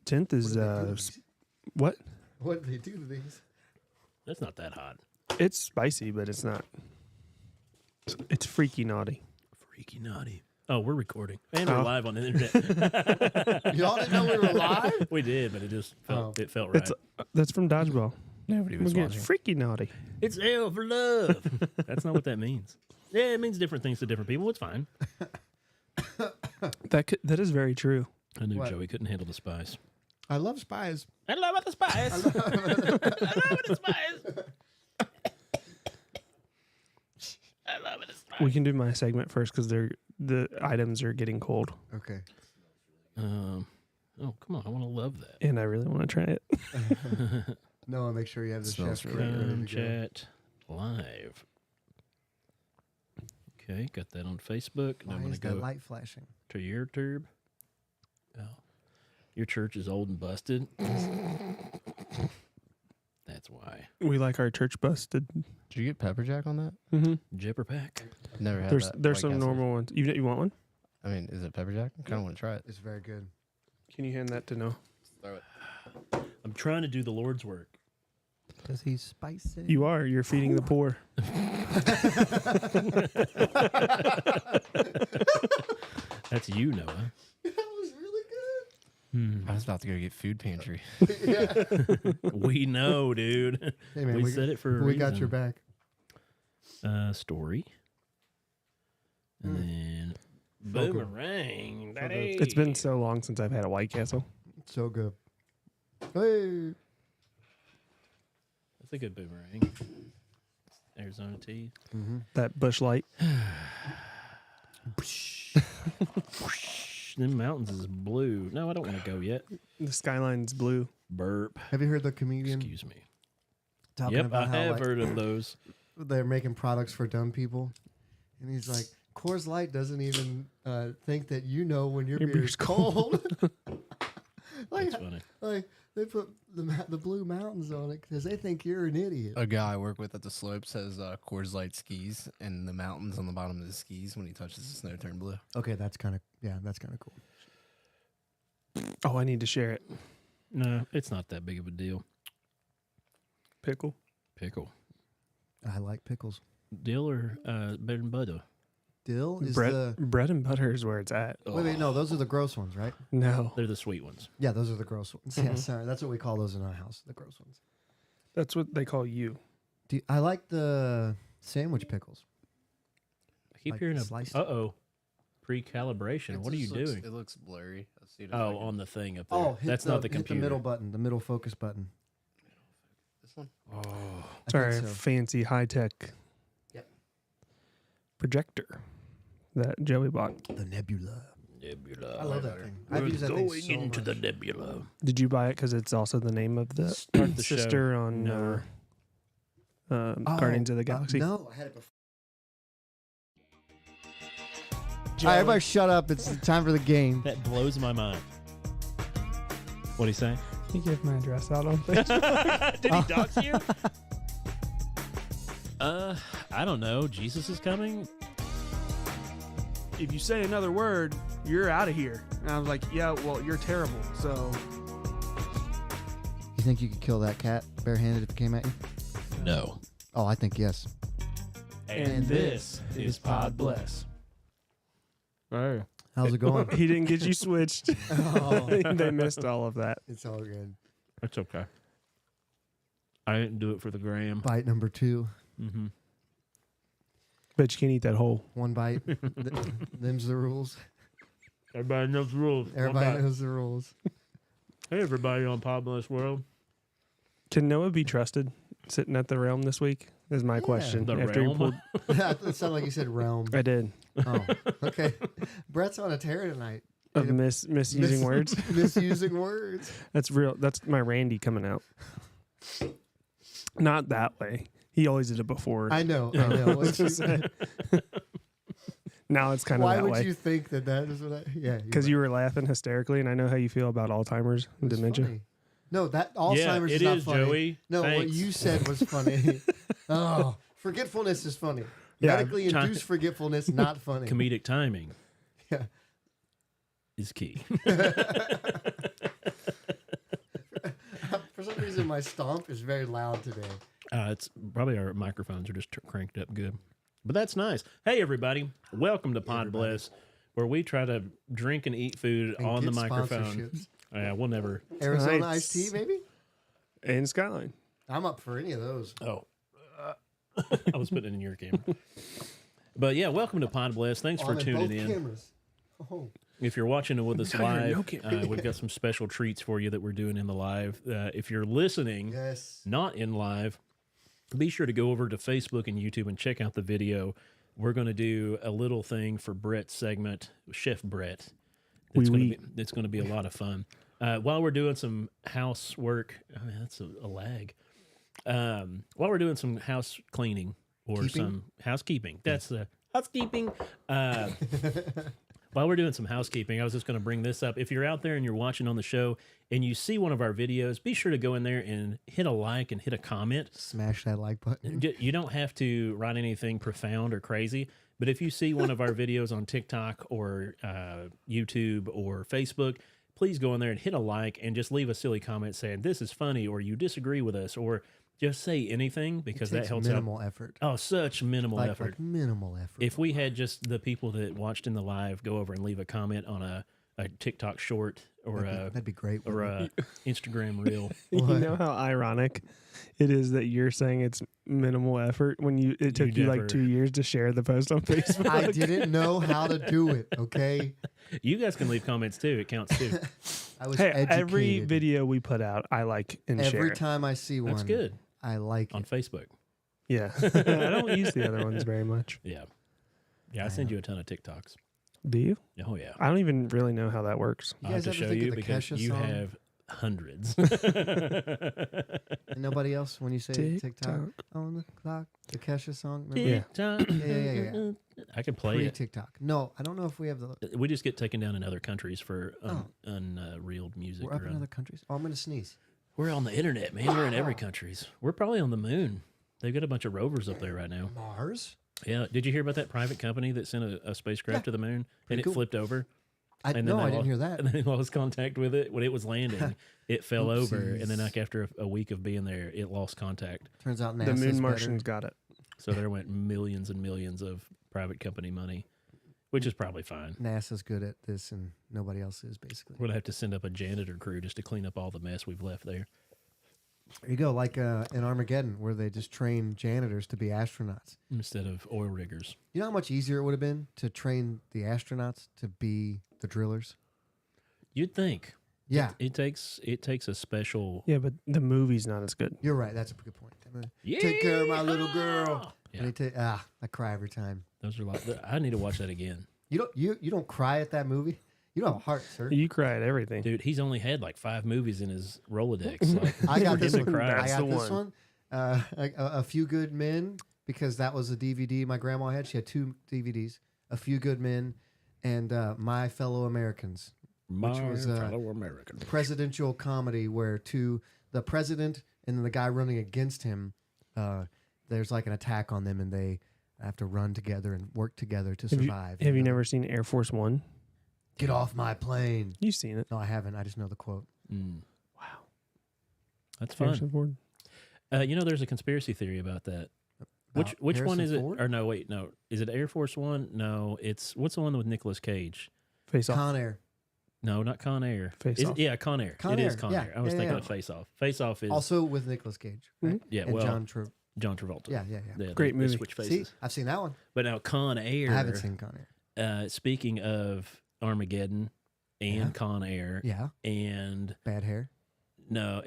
10th is what? What do they do to these? That's not that hot. It's spicy, but it's not. It's freaky naughty. Freaky naughty. Oh, we're recording. And we're Oh. live on the internet. Y'all didn't know we were live? We did, but it just felt, it felt right. That's from Dodgeball. Nobody We're was getting watching. freaky naughty. It's L for love. That's not what that means. Yeah, it means different things to different people. It's fine. That is very true. I knew What? Joey couldn't handle the spice. I love spies. I love it, the spice. I love it, the spice. I love it, the spice. We can do my segment first because the items are getting cold, Okay. Oh, come on. I want to love that. and I really want to try it. Noah, make sure you have the Smells chef great. kit ready Come to go. chat live. Okay, got that on Facebook. And Why I'm going is to that go light flashing? to your tube. Oh, your church is old and busted. That's why. We like our church busted. Did you get pepper jack on that? Mm-hmm. Jipper pack. Never had There's that. some White Castle. normal ones. You want one? I mean, is it pepper jack? I kind of want to try it. It's very good. Can you hand that to Noah? Throw it. I'm trying to do the Lord's work. Because he's spicy. You are. You're feeding the poor. That's you, Noah. That was really I was about to go get food pantry. good. Yeah. We know, dude. Hey, man, we said it for a we reason. got your back. Story. And then So good. boomerang. Daddy. It's been so long since I've had a White Castle. So good. Hey. That's a good boomerang. Arizona tea. That Bush Light. Them mountains is blue. No, I don't want to go yet. The skyline's blue. Burp. Have you heard the comedian Excuse me. talking Yep, about I how have like, heard of those. they're making products for dumb people? And he's like, Coors Light doesn't even think that you know when your beer beer's is cold. like, That's funny. like they put the blue mountains on it because they think you're an idiot. A guy I work with at the slope says Coors Light skis, and the mountains on the bottom of the skis, when he touches the snow, turn blue. Okay, that's kind of cool. Oh, I need to share it. No, it's not that big of a deal. Pickle. Pickle. I like pickles. Dill or bread and butter? Dill is Bread and butter is where it's at. wait, no, those are the gross ones, right? No, They're the sweet ones. Yeah, those are the gross ones. Yeah, sorry, that's what we call those in our house, the gross ones. that's what they call you. I like the sandwich pickles. I keep Like hearing a sliced- pre-calibration. What are you doing? It looks blurry. Let's see if Oh, I can- on the thing up there. Oh, That's not the hit computer. the middle button, the middle focus button. this one. Oh, I It's our think so. fancy high tech Yep. projector that Joey bought. The Nebula. nebula. I love that better. thing. We're I've used that thing going so into the much. nebula. Did you buy it because it's also the name of the Start the sister show. on No. Guardians of the Galaxy? No, I had it before. All right, everybody shut up. It's time for the game. That blows my mind. What'd he say? Can you give my address out on Facebook? Did he dox you? I don't know. Jesus is coming. If you say another word, you're out of here. And I was like, yeah, well, you're terrible. So You think you could kill that cat barehanded if it came at you? No. Oh, I think yes. And this is Pod Bless. Oh. How's it going? He didn't get you switched. Oh, They missed all of that. it's all good. That's okay. I didn't do it for the gram. Bite number 2. Mm-hmm. But you can't eat that whole. One bite. Them's the rules. Everybody knows the rules. Everybody knows the rules. Hey, everybody on Pod Bless World. Can Noah be trusted sitting at the realm this week? Is my question. The After realm? He pulled, It sounded like you said realm. I did. Oh, okay. Brett's on a tear tonight. Of misusing words. Misusing words. That's real. That's my Randy coming out. Not that way. He always did it before. I know. I know. What'd you- Now it's kind of Why that would way. you think that is what I... Yeah. Because you were laughing hysterically, and I know how you feel about Alzheimer's and dementia. Funny. No, that Alzheimer's yeah, is it not is, funny. Joey. No, what Thanks. you said was funny. Oh, forgetfulness is funny. Yeah, Medically induced forgetfulness, not funny. Comedic timing Yeah. is key. reason my stomp is very loud today. It's probably our microphones are just cranked up good. But that's nice. Hey, everybody. Welcome to Pod Bliss, where we try to drink and eat food And on the get microphone. sponsorships. Yeah, we'll never. Arizona Nice. iced tea, maybe? And Skyline. I'm up for any of those. Oh. I was putting it in your camera. But yeah, welcome to Pod Bliss. Thanks for On tuning both in. cameras. Oh, If you're watching it with us No, you're live, no we've got some special treats for you that we're doing in the live. If you're listening, yes. not in live, be sure to go over to Facebook and YouTube and check out the video. We're going to do a little thing for Brett's segment, Chef Brett. It's Oui, going to be a lot of fun. While we're doing some housework, I mean, that's a lag. While we're doing some house cleaning or Keeping? some housekeeping, that's the housekeeping. While we're doing some housekeeping, I was just going to bring this up. If you're out there and you're watching on the show and you see one of our videos, be sure to go in there and hit a like and hit a comment. Smash that like button. You don't have to write anything profound or crazy, but if you see one of our videos on TikTok or YouTube or Facebook, please go in there and hit a like and just leave a silly comment saying this is funny or you disagree with us or just say anything because that Takes helps out. minimal effort. Oh, such minimal effort. Like minimal effort. If we had just the people that watched in the live go over and leave a comment on a TikTok short or that'd be great. or wouldn't a Instagram reel. You What? know how ironic it is that you're saying it's minimal effort when it took you never- like 2 years to share the post on Facebook. I didn't know how to do it. Okay, You guys can leave comments too. It counts too. I was Hey, educated. every video we put out, I like and share. Every it. time I see one, That's good I like on it. Facebook. Yeah, I don't use the other ones very much. Yeah. Yeah, I send you a ton of TikToks. Do you? Oh, yeah. I don't even really know how that works. You I'll have guys to ever show think of you the because Kesha you song? have hundreds. And nobody else when you say TikTok TikTok. on the clock, the Kesha song. Remember? Yeah. TikTok. Yeah. I can play Pre it. TikTok. No, I don't know if we have the. We just get taken down in other countries for Oh. unreeled music. We're up or in other countries. Oh, I'm gonna sneeze. We're on the internet, man. We're in every countries. We're probably on the moon. They've got a bunch of rovers up there right now. Mars. Yeah. Did you hear about that private company that sent a spacecraft Yeah. to the moon Pretty and it cool. flipped over? I And then no, they I didn't lost- hear that. And then they lost contact with it when it was landing. It fell over, and then Oopsies. like after a week of being there, it lost contact. Turns out The NASA's Moon better. Martians got it. So there went millions and millions of private company money, which is probably fine. NASA's good at this, and nobody else is basically. We're gonna have to send up a janitor crew just to clean up all the mess we've left there. There you go, like in Armageddon, where they just train janitors to be astronauts. Instead of oil riggers. You know how much easier it would have been to train the astronauts to be the drillers? You'd think. Yeah, It takes a special. Yeah, but the movie's not as good. you're right. That's a good point. I'm gonna take care of my little girl. Yeah, I cry every time. those are like. I need to watch that again, You don't cry at that movie. You don't have a heart, sir. You cry at everything. dude. He's only had like 5 movies in his Rolodex. Like, I got for this him to one. cry. I That's got the this one. A Few Good Men, because that was a DVD my grandma had. She had 2 DVDs. A Few Good Men and My Fellow Americans. My was, fellow American. Presidential comedy where the president and then the guy running against him, there's like an attack on them and they have to run together and work together to survive. Have you never seen Air Force One? Get off my plane? You've seen it. No, I haven't. I just know the quote. Wow, that's Harrison fun. Ford. There's a conspiracy theory about that. Which About one Harrison is it? Ford? Or no, wait, no. Is it Air Force One? No, it's what's the one with Nicolas Cage? Face Off. Con Air. No, not Con Air. Face Is Off. it? Yeah, Con Air. Con It is Air, Con yeah, Air. I was yeah, thinking yeah. of Face Off. Face Off is Also with Nicolas Cage. Right? yeah, And well, John Travolta. Yeah. Yeah, Great they movie. switch See, faces. I've seen that one. But now Con Air. I haven't seen Con Air. Speaking of Armageddon and Yeah. Con Air, Yeah. and Bad hair. no,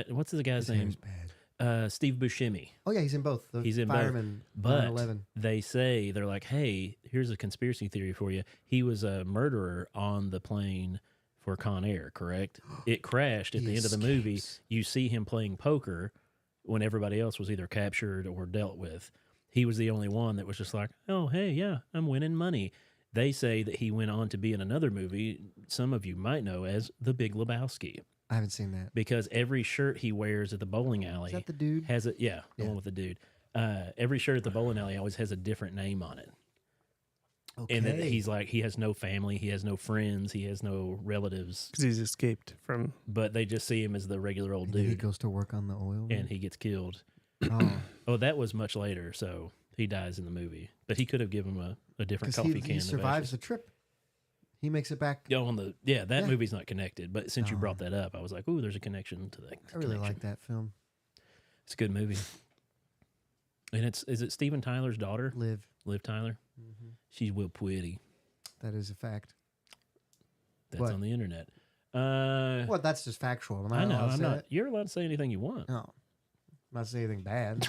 what's the guy's His name? hair's bad. Steve Buscemi. Oh yeah, he's in both. The He's in both, Fireman. But 9/11. they say they're like, hey, here's a conspiracy theory for you. He was a murderer on the plane for Con Air, correct? It crashed at He the end of the movie. escapes. You see him playing poker when everybody else was either captured or dealt with. He was the only one that was just like, oh, hey, yeah, I'm winning money. They say that he went on to be in another movie some of you might know as The Big Lebowski, I haven't seen that. because every shirt he wears at the bowling alley Is that the dude? has a the Yeah. one with the dude. Every shirt at the bowling alley always has a different name on it. And that Okay. he's like, he has no family, he has no friends, he has no relatives, Because he's escaped from. but they just see him as the regular old And then he dude, goes to work on the oil. and he gets killed. oh, Oh, that was much later, so he dies in the movie. But he could have given him a different because coffee he can. of survives ashes. the trip. He makes it back. Yeah, that Yeah. movie's not connected. But since you Oh. brought that up, I was like, ooh, there's a connection to that. I really connection. like that film. It's a good movie. And is it Steven Tyler's daughter, Live. Liv Tyler? Hmm. She's real pretty. That is a fact. That's What? on the internet. Well, that's just factual. Am I I know. allowed to I'm say not. it? You're allowed to say anything you want, No. I'm not saying anything bad.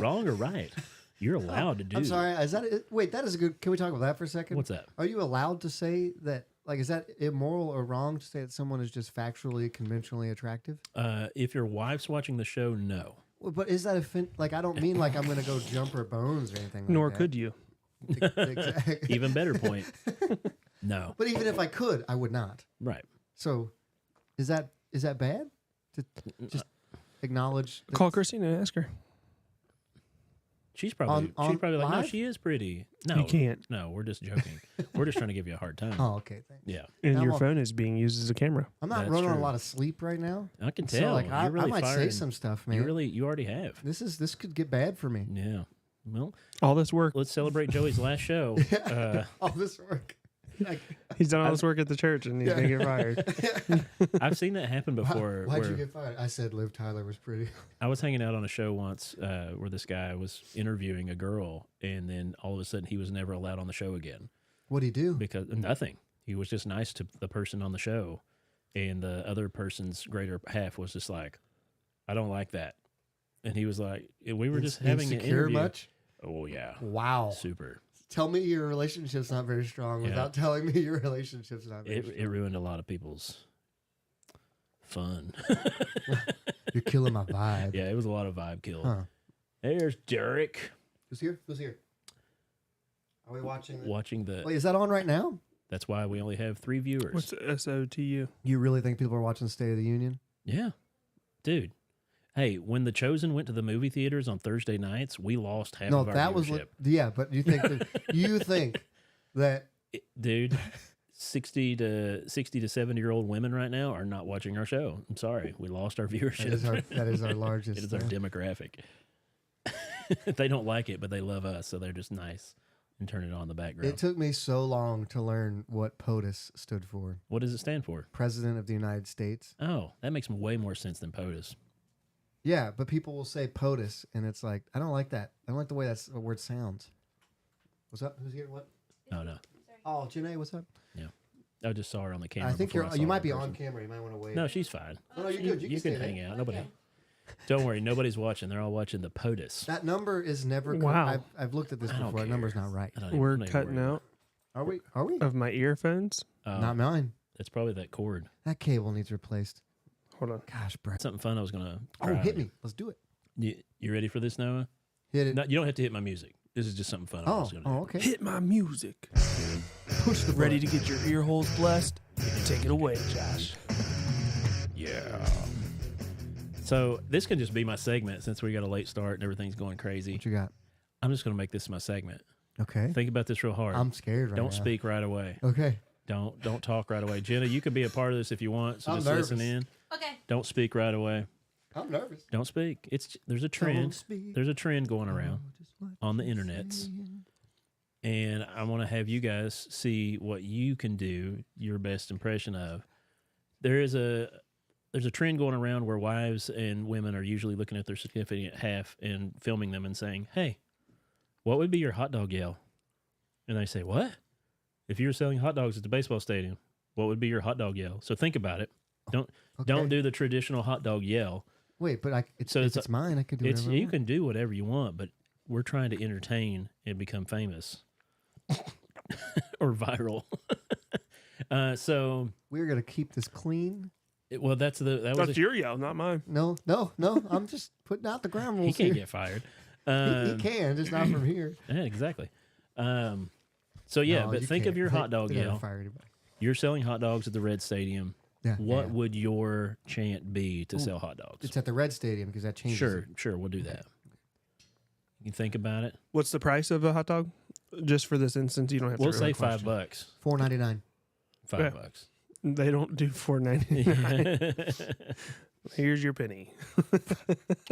wrong or right. You're allowed to do. I'm sorry. Is that it? Wait, that is a good. Can we talk about that for a second? What's that? Are you allowed to say that? Like, is that immoral or wrong to say that someone is just factually, conventionally attractive? If your wife's watching the show, no. Well, but is that like? I don't mean like I'm going to go jump her bones or anything. Nor like could you. that. Exactly. Even better point. No. But even if I could, I would not. Right. So, is that bad? To just acknowledge. that- Call Christina and ask her. She's probably On like, no, live? she is pretty. No, You can't. No, we're just joking. We're just trying to give you a hard time. Oh, okay. Thanks. Yeah, And I'm your all- phone is being used as a camera. I'm not That's running on a true. lot of sleep right now. I can So, tell. like, I You're really might say firing. some stuff, man. You already have. This could get bad for me. Yeah. Well, All this work. let's celebrate Joey's last show. All this work. Like, He's done all this work at the church and he's Yeah. going to get fired. I've seen that happen before. Why'd you where get fired? I said Liv Tyler was pretty. I was hanging out on a show once where this guy was interviewing a girl, and then all of a sudden he was never allowed on the show again What'd he do? because nothing. He was just nice to the person on the show, and the other person's greater half was just like, "I don't like that," and he was like, "We were just having an Insecure interview." much? Oh yeah, Wow. super. Tell me your relationship's not very strong Yeah. without telling me your relationship's not very It ruined a lot of people's fun. You're killing my vibe. Yeah, it was a lot of vibe kill. Huh. There's Derek Who's here? Who's here? Are we watching? watching the. Wait, is that on right now? That's why we only have 3 viewers. What's SOTU? You really think people are watching State of the Union? Yeah. Dude. Hey, when The Chosen went to the movie theaters on Thursday nights, we lost half No, of our that was viewership. yeah. But you think that Dude, 60 to 70-year-old women right now are not watching our show. I'm sorry. We lost our viewership. that is our largest. It is our demographic. They don't like it, but they love us, so they're just nice and turn it on in the background. It took me so long to learn what POTUS stood for. What does it stand for? President of the United States. Oh, that makes way more sense than POTUS. Yeah, but people will say POTUS, and it's like, I don't like that. I don't like the way the word sounds. What's up? Who's here? What? Oh, no. Oh, Janae, what's up? I just saw her on the camera. I think before saw you her might in be person. on camera. You might want to wait. No, she's fine. No, you're good. You can stay hang there. out. Nobody. Don't worry. Nobody's watching. They're all watching the POTUS. That number is never. Wow. I've looked at this I don't before. That care. number's not right. I don't even- We're I'm not even cutting worried out Are we? Are we? of my earphones. about it. Not mine. That's probably that cord. That cable needs replaced. Hold on. Gosh, Brett. Something fun I was going to. Oh, hit me. Let's do it. You ready for this, Noah? Hit it. No, you don't have to hit my music. This is just something fun I Oh, was going to do. okay. Hit my music. Push the Ready to button. get your ear holes blessed? Take it away, Josh. Yeah. So this can just be my segment since we got a late start and everything's going crazy. What you got? I'm just going to make this my segment. Okay. Think about this real hard. I'm scared right now. Don't speak right away. Okay. Don't talk right away. Jenna, you can be a part of this if you want. So I'm just listen nervous. in. Okay. Don't speak right away. I'm nervous. Don't speak. There's a trend. There's a trend going around on the internets. And I want to have you guys see what you can do your best impression of. There's a trend going around where wives and women are usually looking at their significant half and filming them and saying, "Hey, what would be your hot dog yell?" And they say, "What? If you were selling hot dogs at the baseball stadium, what would be your hot dog yell?" So think about it. Don't do the traditional hot dog yell. Wait, but if So it's mine, I could do whatever I You want. can do whatever you want, but we're trying to entertain and become famous or viral. So We're gonna keep this clean. that was That's your yell, not mine. No. I'm just putting out the ground he rules can't here. get fired. He can, just not from here. Yeah, exactly. So yeah, No, but you think of can't. your hot dog They never yell. fire anybody. You're selling hot dogs at the Red Stadium. Yeah. What yeah. would your chant be to sell hot dogs? It's at the Red Stadium because that changes. Sure, we'll do that. You can think about it. What's the price of a hot dog? just for this instance, you don't have We'll to. say really $5. $4.99. $5. They don't do $4.99. Here's your penny.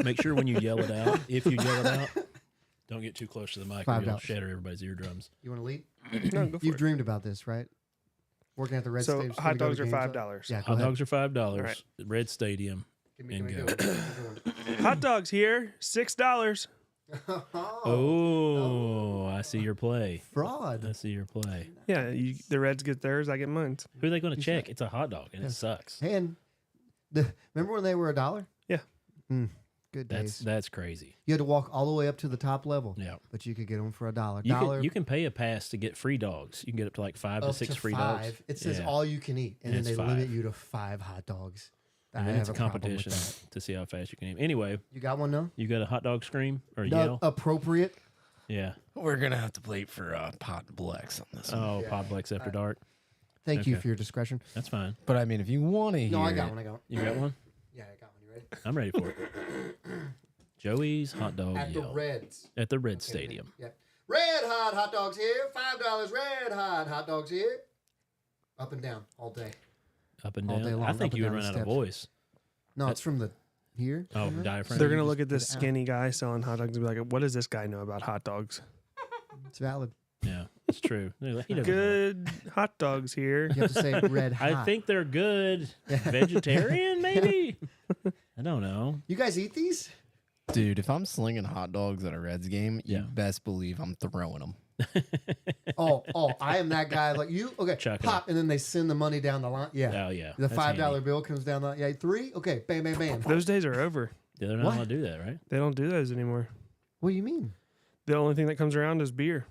Make sure when you yell it out, if you yell it out, don't get too close to the mic or you'll $5. shatter everybody's eardrums. You want to lead? No, go for You've it. dreamed about this, right? Working at the Red So Stadium. hot dogs are $5. Yeah, go Hot ahead. dogs are $5. right. Red Stadium. Give me and a go. good one. Hot dogs here, $6. Oh, I see your play. Fraud. I see your play. Yeah, the Reds get theirs, I get mine. Who are they going to check? It's a hot dog, and it sucks. And remember when they were $1? Yeah. Good days. That's crazy. You had to walk all the way up to the top level. Yeah. But you could get them for $1. You can pay a pass to get free dogs. You can get up to like 5 to up 6 to free 5. dogs. It says Yeah. all you can eat, and And then it's they 5. limit you to 5 hot dogs. And I then it's a have problem with competition that. to see how fast you can eat. Anyway, You got one now? you got a hot dog scream or No, yell? appropriate. Yeah. We're gonna have to wait for Pot Blex on this one. Oh, Podplex After Dark. Thank you Okay. for your discretion. That's fine. But I mean, if you want to hear, No, I got one. I got one. You got one? Yeah, I got one. You ready? I'm ready for it. Joey's hot dog At the yell Reds. at the Red Stadium. Yep. Red hot hot dogs here. $5. Red hot dogs here. Up and down all day. Up and All day down. long, I up think and you would down run the out of steps. voice. No, it's from the here. Oh, Mhm. diaphragm. They're going to just look at put this it out. skinny guy selling hot dogs and be like, what does this guy know about hot dogs? It's valid. Yeah, it's true. He doesn't know. Good hot dogs here. You have to say red hot. I think they're good. Vegetarian, maybe? I don't know. You guys eat these? dude, if I'm slinging hot dogs at a Reds game, you Yeah. best believe I'm throwing them. Oh, I am that guy. Like you, okay, Chuck it. pop, and then they send the money down the line. Yeah, Oh, yeah. the that's $5 handy. bill comes down the. Yeah, 3. Okay, bam, bam, bam. Those days are over. Yeah, they're not What? allowed to do that, right? They don't do those anymore. What do you mean? The only thing that comes around is beer.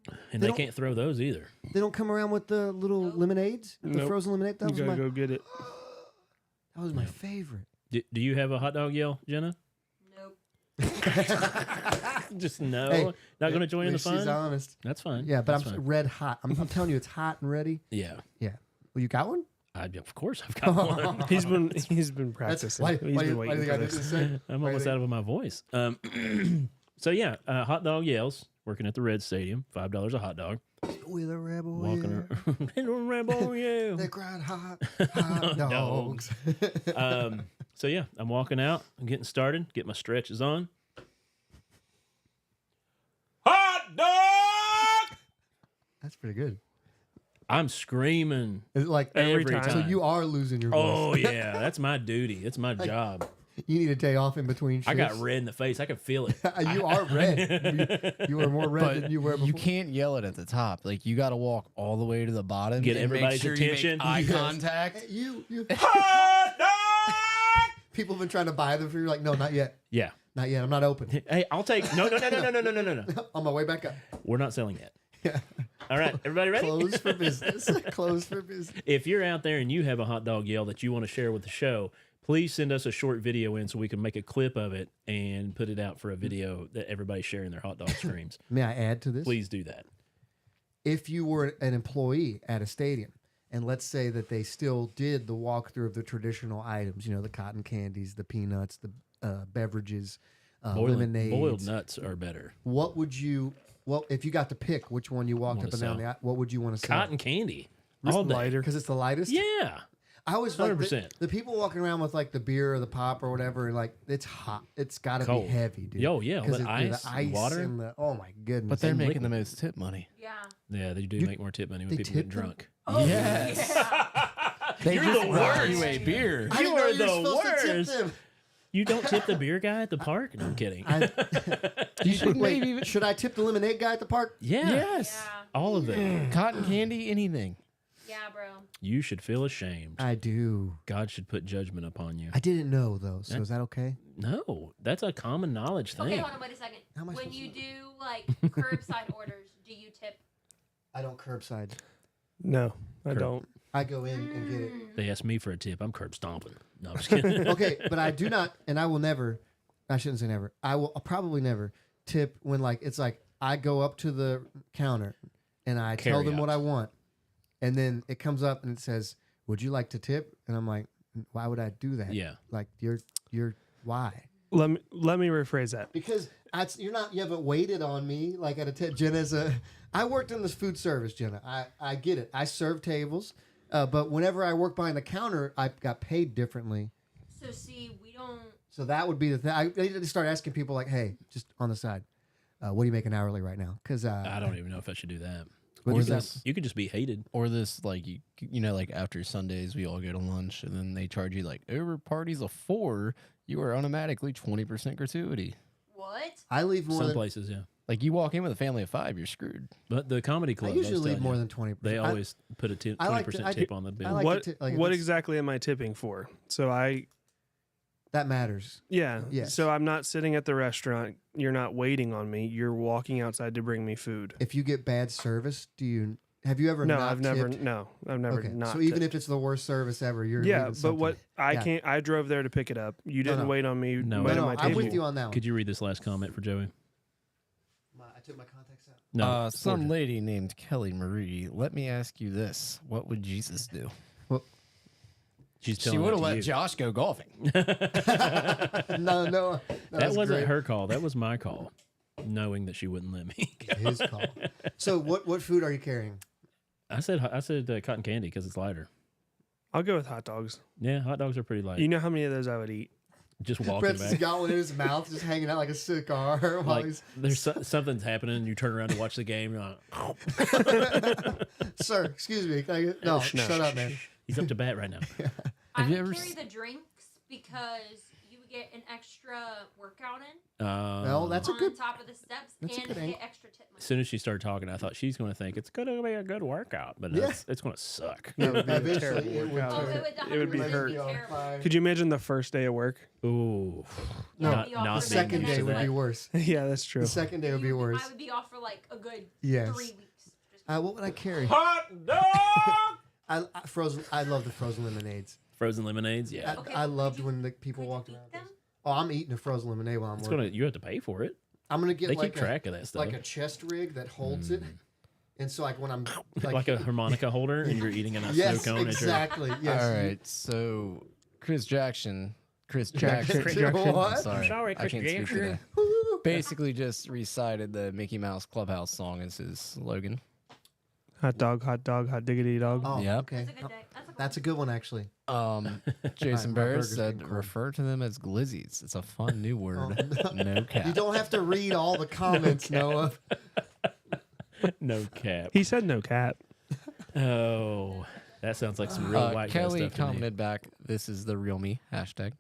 And They they don't- can't throw those either. They don't come around with the little lemonades, the Nope. frozen lemonade. That You was gotta my. go get it. That was my favorite. Do you have a hot dog yell, Jenna? Nope. Just no. Hey, Not going to join in the At least she's fun? honest. That's fine. Yeah, but That's I'm fine. red hot. I'm telling you, it's hot and ready. Yeah. Yeah. Well, you got one? Of course I've got one. He's been That's practicing. why. He's Why, been why do waiting you think for I did this. this? Say? I'm Why do almost you out of my voice. So yeah, hot dog yells. Working at the Red Stadium, $5 a hot dog. think? With a rebel. Walking around, little rebel, They yeah. cried hot, hot dogs. So yeah, I'm walking out. I'm getting started. Get my stretches on. Hot dog! That's pretty good. I'm screaming Is it like every time. time. So you are losing your voice. Oh yeah, that's my duty. It's my job. You need a day off in between shifts. I got red in the face. I can feel it. You are red. You are more red than you were before. You can't yell it at the top. Like you got to walk all the way to the bottom. Get and make everybody's sure you make attention. eye Yes. contact. You. Hot dog! People have been trying to buy them for you. Like, no, not yet. Yeah. Not yet. I'm not open. Hey, I'll take. No. On my way back up. We're not selling yet. Yeah. All right, everybody ready? Close for business. Close for business. If you're out there and you have a hot dog yell that you want to share with the show, please send us a short video in so we can make a clip of it and put it out for a video that everybody's sharing their hot dog screams. May I add to this? Please do that. If you were an employee at a stadium, and let's say that they still did the walkthrough of the traditional items, the cotton candies, the peanuts, the beverages, lemonades. Boiled nuts are better. What would you? Well, if you got to pick which one you walked Wanna up and down sell. the, what would you want to sell? Cotton candy. Just All day. lighter. Because it's the lightest. Yeah. I always like 100%. the people walking around with like the beer or the pop or whatever. Like it's hot. It's got to be Cold. heavy, dude. Yo, yeah, all 'Cause that the ice, ice water. and the oh my goodness. But they're And making the liquid. most tip money. Yeah. Yeah, they do You- make more tip money when they people get tip them? drunk. Oh, Yes. yeah. They You're just the brought worst. you a beer. I didn't You know are you were the supposed to tip worst. them. You don't tip the beer guy at the park? No, I'm kidding. You should Wait, maybe should I tip the lemonade guy at the park? yeah. yes. Yeah. All of it. Cotton candy, anything. Yeah, bro. You should feel ashamed. I do. God should put judgment upon you. I didn't know though. So is that okay? No, that's a common knowledge thing. Okay, hold on, wait a second. How am I When supposed you to- do like curbside orders, do you tip? I don't curbside. No, I Curb. don't. I go in and get it. They asked me for a tip. I'm curb stomping. No, I'm just kidding. Okay, but I do not, and I will never. I shouldn't say never. I'll probably never tip when it's like I go up to the counter and I tell Carry them out. what I want, and then it comes up and it says, "Would you like to tip?" And I'm like, "Why would I do that? Yeah. Like you're why?" Let me rephrase that. Because you haven't waited on me like at a Jenna's I worked in this food service, Jenna. I get it. I serve tables, but whenever I work behind the counter, I got paid differently. So see, we don't. So that would be the thing. I need to start asking people like, hey, just on the side, what are you making hourly right now? Because I don't even know if I should do that. what Or is that? this, You could just be hated. or this, like you know, like after Sundays we all go to lunch, and then they charge you like over parties of 4, you are automatically 20% gratuity. What? I leave more Some than places, yeah. Like you walk in with a family of 5, you're screwed. But the comedy I club, usually they'll leave tell more you. than 20%. They always put a 20% I like to- I tip do- on the bill. I like What to ti- like, what it's- exactly am I tipping for? So that matters. yeah. Yes. So I'm not sitting at the restaurant. You're not waiting on me. You're walking outside to bring me food. If you get bad service, have you ever No, not I've never. tipped? No, I've never Okay, not. so even tipped. if it's the worst service ever, you're yeah, leaving but something. what I Yeah. can't. I drove there to pick it up. You didn't no. wait on me. No, wait No, on no, my I'm table. with you on that one. Could you read this last comment for Joey? I took my contacts out. No. Some Ford. lady named Kelly Marie. Let me ask you this: what would Jesus do? She's She telling would that have to let you. Josh go golfing. No, That was wasn't great. her call. That was my call, knowing that she wouldn't let me. His call. So what food are you carrying? I said cotton candy because it's lighter. I'll go with hot dogs. Yeah, hot dogs are pretty light. You know how many of those I would eat? Just walking Brett's back. got one in his mouth, just hanging out like a cigar while Like he's. there's something's happening, and you turn around to watch the game. You're like, Sir, excuse me. Can I get... No, shut up, man. he's up to bat right now. I Have you would ever carry s- the drinks because you would get an extra workout in Well, that's a on good. top of the steps that's a and good get angle. extra tip money. As soon as she started talking, I thought she's going to think it's going to be a good workout, but Yeah. it's going to suck. That would be a Eventually, terrible it would workout. Oh, turn- it would 100% It would be be hurt. terrible. Could you imagine the first day of work? Ooh, Yeah, not I'd be off not for The being second used day to would that. be worse. Yeah, that's true. The second day would be worse. I would be off for like a good Yes. 3 weeks. Just What would I carry? Hot dog. I frozen. I love the frozen lemonades. Frozen lemonades, yeah. Okay, I would loved you- when the people Could you walked eat around. them? Oh, I'm eating a frozen lemonade while I'm It's working. gonna. You have to pay for it. I'm gonna get They like keep track of that stuff, like a chest rig that holds it, and so like when I'm like a harmonica holder, and you're eating in a yes, snow cone. exactly. Yes. All right, so Chris Jackson. Jackson. What? I'm sorry, Sorry, I Chris can't speak Jackson. today. Basically, just recited the Mickey Mouse Clubhouse song as his slogan. Hot dog, hot diggity dog. Oh, Yep. okay. That's a good day. That's a good one actually. Jason my Barrett burger's said, been cold. "Refer to them as glizzies. It's a fun new word. Oh, no cap." You don't have to read all the comments, Noah. No cap. He said no cat. Oh, that sounds like some real white guy Kelly stuff to me. commented back, "This is the real me." Hashtag.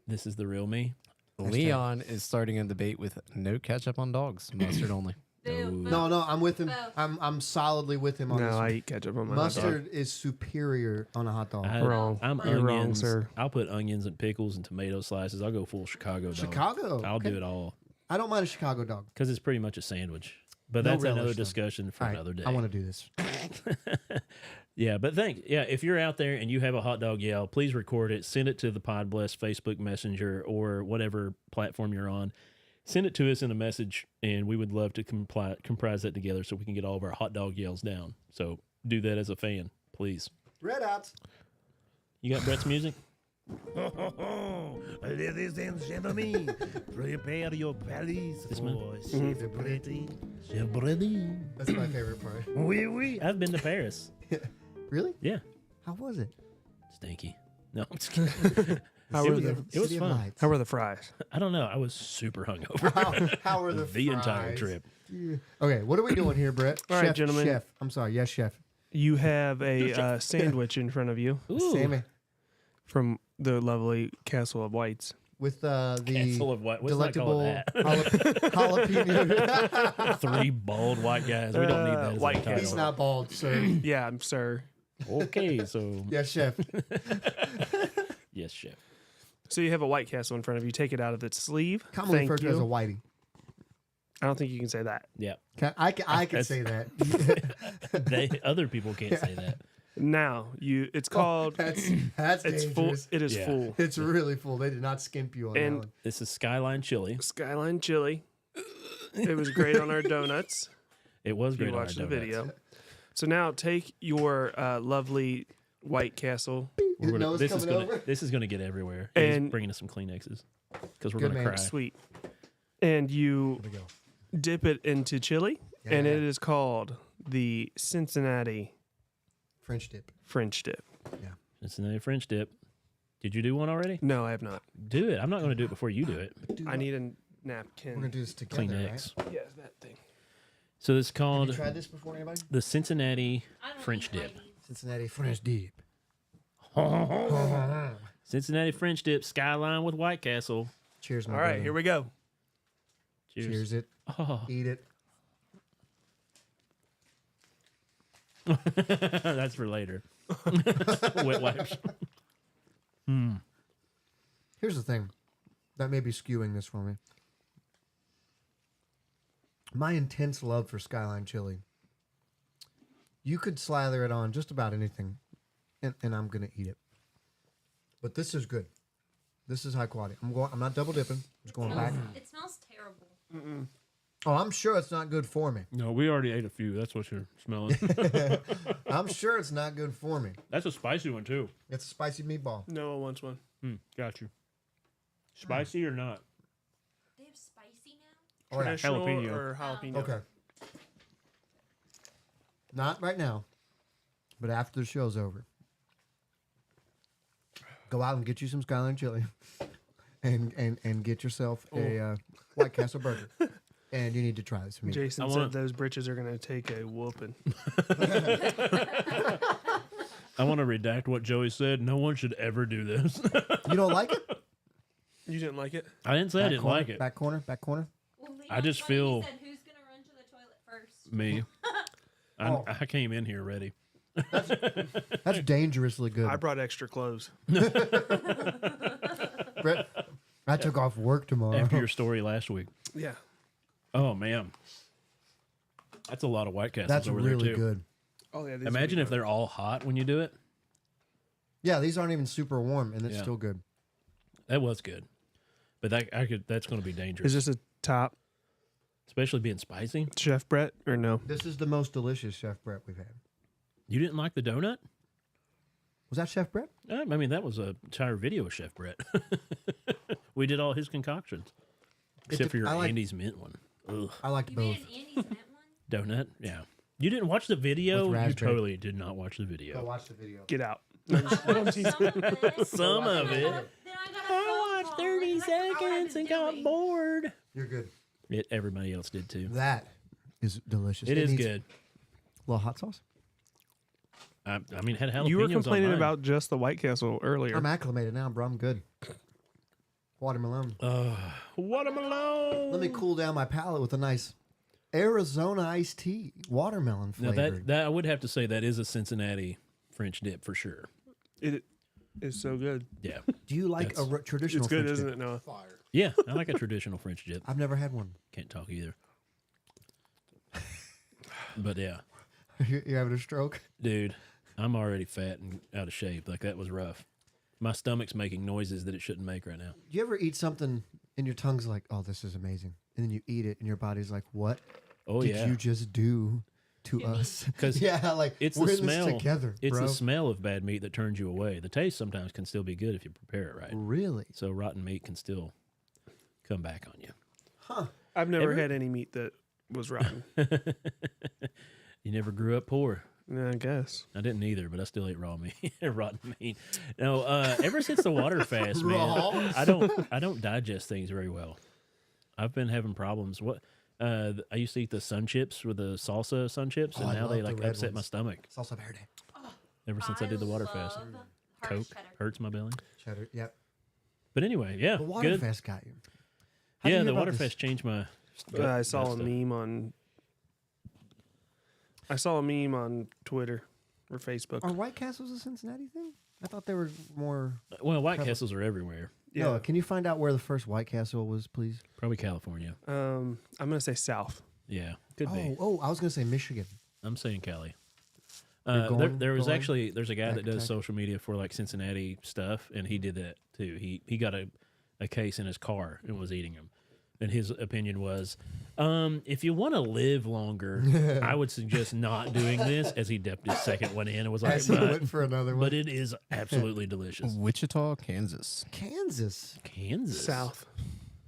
This is the real me. Leon is starting a debate with no ketchup on dogs, mustard only. Boo, boo. No, I'm with him. Both. I'm solidly with him on this. No, I One. eat ketchup on my hot dog. Mustard is superior on a hot dog. Wrong. I'm You're wrong, onions. sir. I'll put onions and pickles and tomato slices. I'll go full Chicago dog. Chicago. I'll okay. do it all I don't mind a Chicago dog. because it's pretty much a sandwich. But No that's relish, another though. discussion for All right, another day. I want to do this. Yeah, but if you're out there and you have a hot dog yell, please record it, send it to the Pod Bless Facebook Messenger or whatever platform you're on. Send it to us in a message, and we would love to comprise that together so we can get all of our hot dog yells down. So do that as a fan, please. Red Hots. You got Brett's music? Ladies and gentlemen, prepare your bellies This for one? Chef Brady. Chef Brady. That's my favorite part. Oui, oui. I've been to Paris. Really? Yeah. How was it? Stinky. No, I'm just kidding. How it were was, the it was City of fun. Lights. How were the fries? I don't know. I was super hungover How are the the entire fries? trip. Okay, what are we doing here, Brett? All right, Chef, gentlemen. Chef. I'm sorry. Yes, chef. You have a sandwich in front of you Ooh, Sammy. from the lovely Castle of Whites. With the Castle of White. What's that called delectable that? jalapeno. 3 bald white guys. We don't need that as white a title. He's not bald, sir. Yeah, I'm sir. Okay, so Yes, chef. yes, chef. So you have a White Castle in front of you. Take it out of its sleeve. Commonly Thank referred to as a you. whitey. I don't think you can say that. Yeah, I can That's- say that. other people can't say that. Now it's called. That's it's full. dangerous. It is Yeah. full. It's really full. They did not skimp you on that And one. This is Skyline Chili. Skyline chili. It was great on our donuts. It was If you great on our watched the donuts. video. So now take your lovely White Castle. His nose this is coming gonna over. this is gonna get everywhere. And- He's bringing us some Kleenexes because we're Good gonna man. cry. Sweet. And you Here we go. dip it into chili, and Yeah. it is called the Cincinnati French dip. French dip. Cincinnati French dip. Did you do one already? No, I have not. Do it. I'm not going to do it before you do it. Dude, I need a We're gonna napkin. do this together, Kleenex. Yeah, that thing. So this is right? Have called you tried this before, anybody? the Cincinnati I don't French eat dip. whitey. Cincinnati French dip. Cincinnati French dip, Skyline with White Castle. Cheers, my All right, brother. here we go. Cheers. Cheers it. Oh. Eat it. That's for later. Wet wipes. Here's the thing that may be skewing this for me. My intense love for Skyline chili. You could slather it on just about anything, and I'm gonna eat it. But this is good. This is high quality. I'm not double dipping. I'm just going back. It smells terrible. Oh, I'm sure it's not good for me. No, we already ate a few. That's what you're smelling. I'm sure it's not good for me. That's a spicy one too. It's a spicy meatball. Noah wants one. Got you. Spicy or not? They have spicy now? Oh, yeah. Traditional Jalapeno. or jalapeno? Okay. Not right now, but after the show's over. Go out and get you some Skyline chili, and get yourself a White Castle burger. And you need to try this. Jason I said want- those britches are going to take a whooping. I want to redact what Joey said. No one should ever do this. You don't like it? You didn't like it? I didn't say I Back didn't corner, like it. Back corner, back corner. Well, Leon I just Bunny feel- said, who's going to run to the toilet first? Me. Oh. I came in here ready. That's dangerously good. I brought extra clothes. Brett, I took off work tomorrow. After your story last week. Yeah. Oh, man. That's a lot of White Castles That's over really there, too. good. Oh, yeah. Imagine if they're all hot when you do it. Yeah, these aren't even super warm, and it's Yeah. still good. That was good. But that's going to be dangerous. Is this a top Especially being spicy. Chef Brett or no? This is the most delicious Chef Brett we've had. You didn't like the donut? Was that Chef Brett? I mean, that was a entire video of Chef Brett. We did all his concoctions. Except for your I like- Andy's mint one. Ugh. I liked You both. made an Andy's mint one? Donut? Yeah. You didn't watch the video? With You raspberry. totally did not watch the video. watch the video. Get out. I watched some of it. Some of Then it. I got a phone call, and I forgot what I was doing. bored. You're good. Everybody else did too. That is delicious. It is needs good. A little hot sauce. I mean, it had jalapenos You were on complaining mine. about just the White Castle earlier. I'm acclimated now, bro. I'm good. Watermelon. Watermelon. Let me cool down my palate with a nice Arizona iced tea, watermelon Now flavored. that I would have to say that is a Cincinnati French dip for sure. It is so good. Yeah. Do you like That's- traditional? It's good, French isn't dip? it, Noah? Yeah, I like a traditional French dip. I've never had one. Can't talk either. But yeah, You're having a stroke. dude, I'm already fat and out of shape. Like that was rough. My stomach's making noises that it shouldn't make right now. Do you ever eat something and your tongue's like, "Oh, this is amazing," and then you eat it and your body's like, "What Oh did yeah, you just do to us?" 'Cause yeah, like it's we're the in smell. this together, It's bro. the smell of bad meat that turns you away. The taste sometimes can still be good if you prepare it right. Really? So rotten meat can still come back on you. I've never Ever- had any meat that was rotten. You never grew up poor. I guess. I didn't either, but I still ate raw meat, rotten meat. No, ever since the water fast, Raw? man, I don't digest things very well. I've been having problems. What I used to eat the sun chips with the salsa sun chips, Oh, and I now they love the like red upset my ones. stomach. Salsa verde, Ever since I did the water fast, love Coke harvest cheddar. hurts my belly. cheddar. Yep. But anyway, yeah, The good. Waterfest got you. How'd you Yeah, hear the about water this? fast changed my. I saw a meme on. I saw a meme on Twitter or Facebook. Are White Castles a Cincinnati thing? I thought they were more. Well, White Probably- Castles are everywhere. Yeah. No, can you find out where the first White Castle was, please? Probably California. I'm gonna say South. Yeah, could be. Oh, I was gonna say Michigan. I'm saying Cali. You're going- There was going? actually there's a guy that does Back. social media for like Cincinnati stuff, and he did that too. He got a case in his car and was eating them. and his opinion was, if you want to live longer, I would suggest not doing this. As he dipped his second one in and was like, As he went for another one. but it is absolutely delicious. Wichita, Kansas. Kansas. Kansas, South.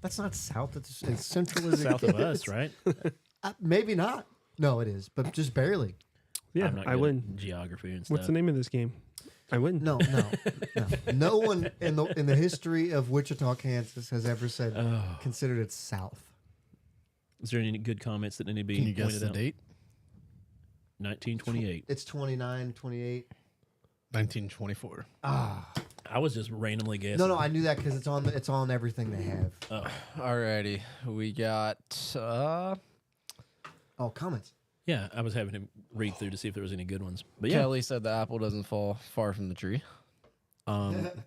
That's not south. It's as central as it south of gets. us, right? Maybe not. No, it is, but just barely. Yeah, I'm not I good win. at geography and stuff. What's the name of this game? I win. No. No one in the history of Wichita, Kansas, has ever said considered it south. Is there any good comments that need to be Can you guess pointed the out? date? 1928. It's 29, 28. 1924. I was just randomly guessing. No, I knew that because it's on everything they have. Alrighty, we got. Oh, comments. Yeah, I was having him read through to see if there was any good ones. But yeah, Kelly said the apple doesn't fall far from the tree.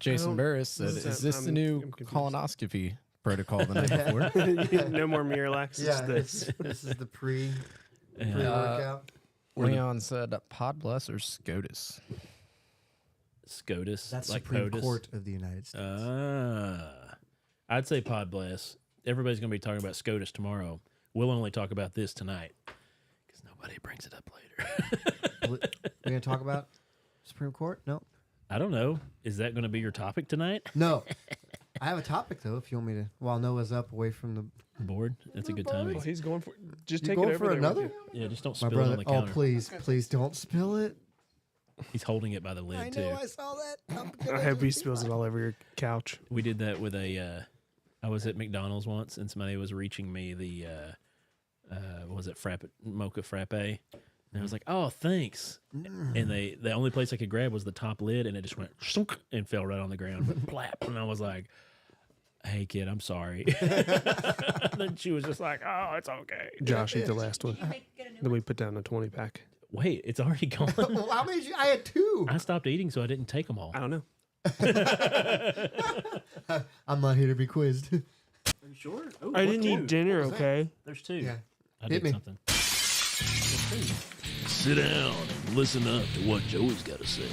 Jason Barris said, "Is this the new I'm confused. colonoscopy protocol the night before?" No more Miralax. Yeah, Just this. this is the and, pre-workout. Leon said, "Pod bless or SCOTUS." SCOTUS, That's like Supreme POTUS. Court of the United States. I'd say Pod bless. Everybody's going to be talking about SCOTUS tomorrow. We'll only talk about this tonight because nobody brings it up later. We're gonna talk about Supreme Court? No, I don't know. Is that going to be your topic tonight? no. I have a topic though. If you want me to, while Noah's up away from the Board? That's a good timing. Oh, he's going for. Just You take going it over for there with another? you. Yeah, just don't my spill it on brother. the Oh, counter. please don't spill it. He's holding it by the lid too. I saw that. I hope he spills it all over your couch. We did that with a. I was at McDonald's once, and somebody was reaching me the. What was it mocha frappe? And I was like, "Oh, thanks." And the only place I could grab was the top lid, and it just went shunk and fell right on the ground, went plap. And I was like, "Hey, kid, I'm sorry." Then she was just like, "Oh, it's okay." Josh, eat the last one. Did you get a new Then we put down a 20 pack. Wait, it's already gone. Well, how many? I had two. I stopped eating, so I didn't take them all. I don't know. I'm not here to be quizzed. Are you sure? Oh, I didn't eat dinner, was that? okay? There's two. Yeah. I Hit did me. something. Sit down and listen up to what Joey's got to say.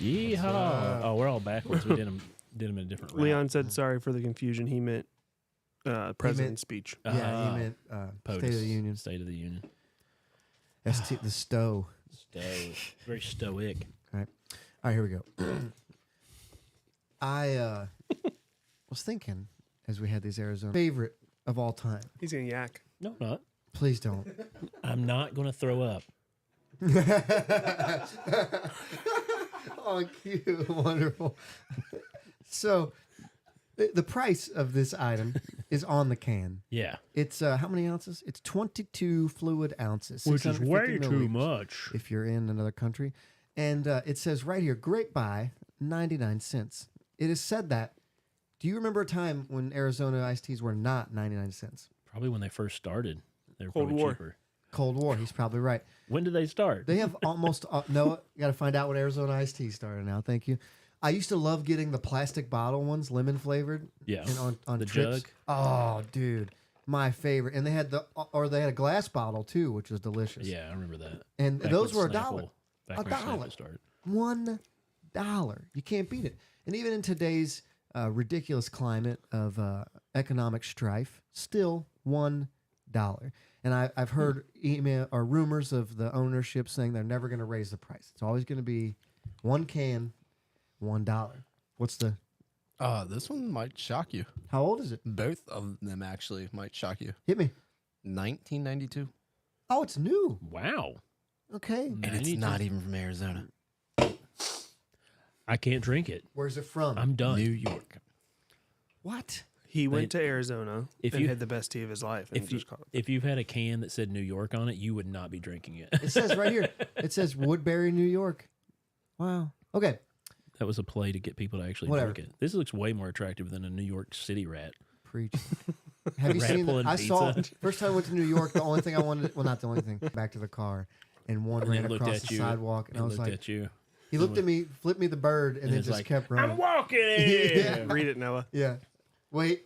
Yeehaw! Oh, we're all backwards. We did them in a different route. Leon said sorry for the confusion. He meant president's speech. Yeah, he meant POTUS, State of the Union. State of the Union. The Stowe. Very stoic. All right, here we go. I was thinking as we had these Arizona favorite of all time. He's gonna yak. No, I'm not. Please don't. I'm not going to throw up. Oh, cute, wonderful. So, the price of this item is on the can. Yeah, It's how many ounces? It's 22 fluid ounces, Which is 650 way too milliliters much. if you're in another country. And it says right here, great buy, 99 cents. It is said that. Do you remember a time when Arizona iced teas were not 99 cents? probably when they first started, they were Cold probably War. cheaper. Cold War. He's probably right. When did they start? They have almost no. You got to find out what Arizona iced tea started now. Thank you. I used to love getting the plastic bottle ones, lemon flavored. Yeah. And on The trips. jug? Oh, dude, my favorite. And they had they had a glass bottle too, which was delicious. Yeah, I remember that. And Back those when were a Snapple- dollar. Back A when Snapple dollar. started. $1. You can't beat it. And even in today's ridiculous climate of economic strife, still $1. And I've heard email or rumors of the ownership saying they're never going to raise the price. It's always going to be one can, $1. What's the? This one might shock you. How old is it? Both of them actually might shock you. Hit me. 1992. Oh, it's new. Wow. Okay. And it's not even from Arizona. I can't drink it. Where's it from? I'm done. New York. What? He went to Arizona if and you- had the best tea of his life. And If you just called it. if you've had a can that said New York on it, you would not be drinking it. It says right here. It says Woodbury, New York. Wow. Okay. That was a play to get people to actually Whatever. drink it. This looks way more attractive than a New York City rat. Preach. Have you Rat seen? pulling I saw pizza. first time I went to New York. The only thing I wanted, well, not the only thing, back to the car, and one And ran then looked across at the you. sidewalk, and I And was looked like, at you. he looked at me, flipped me the bird, and And then it's just like, kept running. I'm walking in. Yeah. Read it, Noah. Yeah. Wait.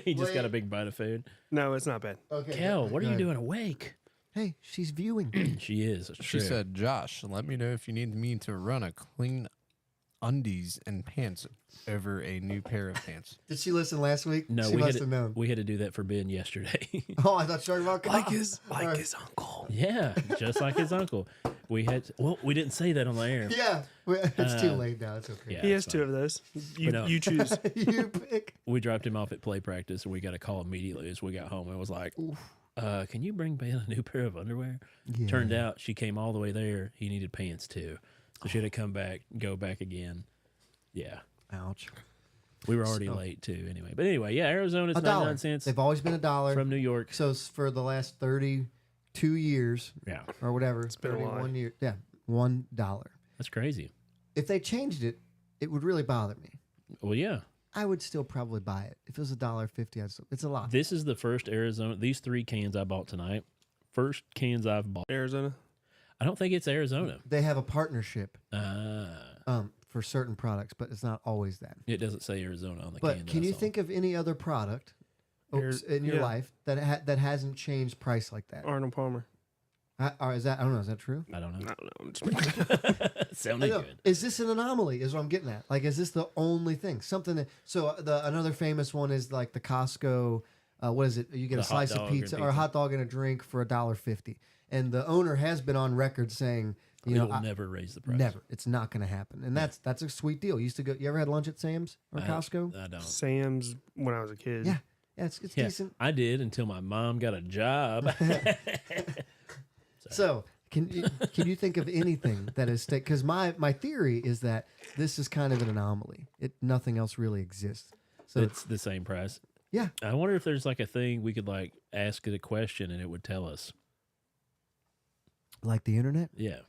He just got a Wait. big bite of food. No, it's not bad. Okay. Kel, what are go you ahead. doing awake? Hey, she's viewing. She is. It's She true. said, Josh, let me know if you need me to run a clean undies and pants over a new pair of pants. Did she listen last week? No, she we must had have known. we had to do that for Ben yesterday. Oh, I thought you were talking about his Alright. his uncle. Yeah, just like his uncle. We didn't say that on the air. Yeah, it's too late now. It's okay. Yeah, He has it's two fine. of those. You no. you choose. You pick. We dropped him off at play practice, and we got a call immediately as we got home. It was like, can you bring Ben a new pair of underwear? Yeah. Turned out she came all the way there. He needed pants too. So she had to come back, go back again. Yeah. Ouch. We were already late too anyway. But anyway, yeah, Arizona's $1. 99 cents They've always been $1 from New York. So for the last 32 years Yeah. or whatever, it's been a while. 31 years. Yeah, $1. That's crazy. If they changed it, it would really bother me. Well, yeah. I would still probably buy it. If it was $1.50, I'd still, it's a lot. This is the first Arizona. These 3 cans I bought tonight. First cans I've bought. Arizona. I don't think it's Arizona. They have a partnership Uh, for certain products, but it's not always that. it doesn't say Arizona on the can. But that can I you saw. think of any other product in your yeah. life that hasn't changed price like that? Arnold Palmer. Or is that, I don't know, is that true? I don't know. I don't know. I'm just making- Sounded I know. good. Is this an anomaly? Is what I'm getting at. Like, is this the only thing? Something that, so another famous one is like the Costco. What is it? You get The a hot slice of dog and pizza or a pizza. hot dog and a drink for $1.50, and the owner has been on record saying, you know, It'll never raise the price. never, it's not going to happen, and that's a sweet deal. You used to go. You ever had lunch at Sam's or Costco? I don't. Sam's when I was a kid. Yeah, it's Yeah, decent. I did until my mom got a job. So can you think of anything that is because my theory is that this is kind of an anomaly. Nothing else really exists. So It's the same price. yeah, I wonder if there's like a thing we could like ask it a question and it would tell us. like the internet. Yeah,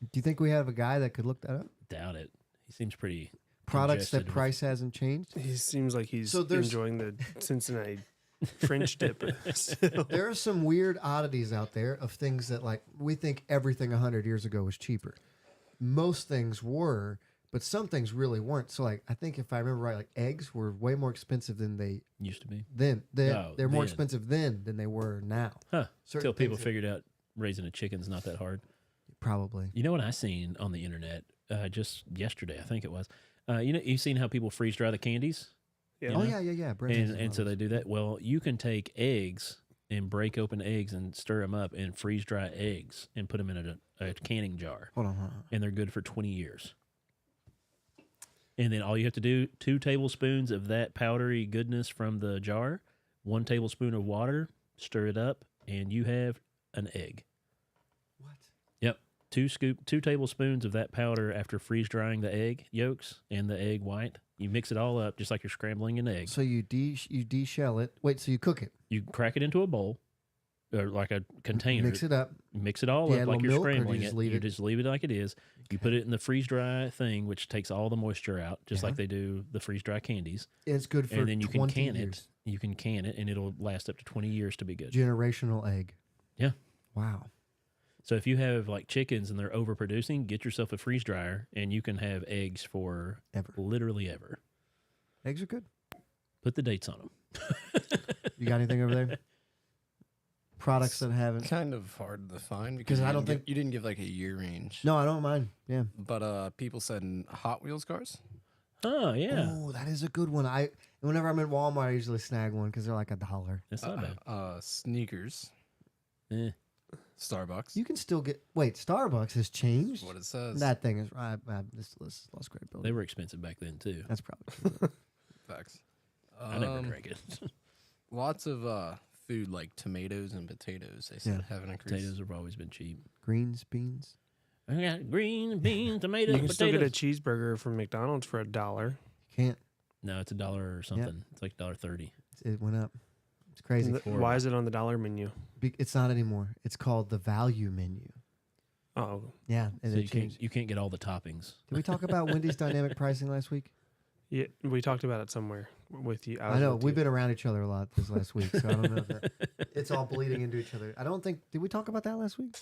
Do you think we have a guy that could look that up? doubt it. He seems pretty Products that congested with- price hasn't changed. He seems like he's So there's- enjoying the Cincinnati French dip. still. There are some weird oddities out there of things that like we think everything 100 years ago was cheaper. Most things were, but some things really weren't. So like I think if I remember right, like eggs were way more expensive than they used to be. then. Oh, They're more then. expensive then than they were now. Huh. Certain Until people things that- figured out raising a chicken's not that hard. Probably. You know what I seen on the internet just yesterday? I think it was. You've seen how people freeze dry the candies, Yeah. Oh yeah. Brennan's and so they do that. Well, you can take eggs and break open eggs and stir them up and freeze dry eggs and put them in a canning jar, Hold on. and they're good for 20 years. And then all you have to do, 2 tablespoons of that powdery goodness from the jar, 1 tablespoon of water, stir it up, and you have an egg. What? Yep. 2 tablespoons of that powder after freeze drying the egg yolks and the egg white. You mix it all up just like you're scrambling an egg. So you deshell it. Wait, so you cook it? You crack it into a bowl or like a container. Mix it up. Mix it all Yeah, up a like little you're milk, or do you scrambling just it. leave You it? just leave it like it is. You put it in the freeze dry thing, which takes all the moisture out, just Yeah. like they do the freeze dry candies. It's good for And then you can 20 can years. it. You can can it, and it'll last up to 20 years to be good. Generational egg. Yeah. Wow. So if you have like chickens and they're overproducing, get yourself a freeze dryer, and you can have eggs for Ever. literally ever. Eggs are good. Put the dates on them. You got anything over there? Products that haven't. Kind of hard to find 'Cause because I you don't didn't think- you didn't give like a year range. No, I don't mind. Yeah. But people said Hot Wheels cars. Oh yeah, Oh, that is a good one. Whenever I'm in Walmart, I usually snag one because they're like $1. that's not bad. Sneakers. Eh. Starbucks. You can still get. Wait, Starbucks has changed. What it says. That thing is. This lost credibility. They were expensive back then too. That's probably true. Facts. I never drank it. Lots of food like tomatoes and potatoes. They said haven't increased. Potatoes have always been cheap. Greens, beans. I got green beans, tomatoes, You can still potatoes. get a cheeseburger from McDonald's for $1. You can't. No, it's $1 or something. It's like $1.30. It went up. It's crazy. Why is it on the dollar menu? It's not anymore. It's called the value menu. Oh, Yeah, and So it changed. you can't get all the toppings. Did we talk about Wendy's dynamic pricing last week? yeah. We talked about it somewhere with you. I know we've been around each other a lot this last week, so I don't know if it's all bleeding into each other. I don't think. Did we talk about that last week?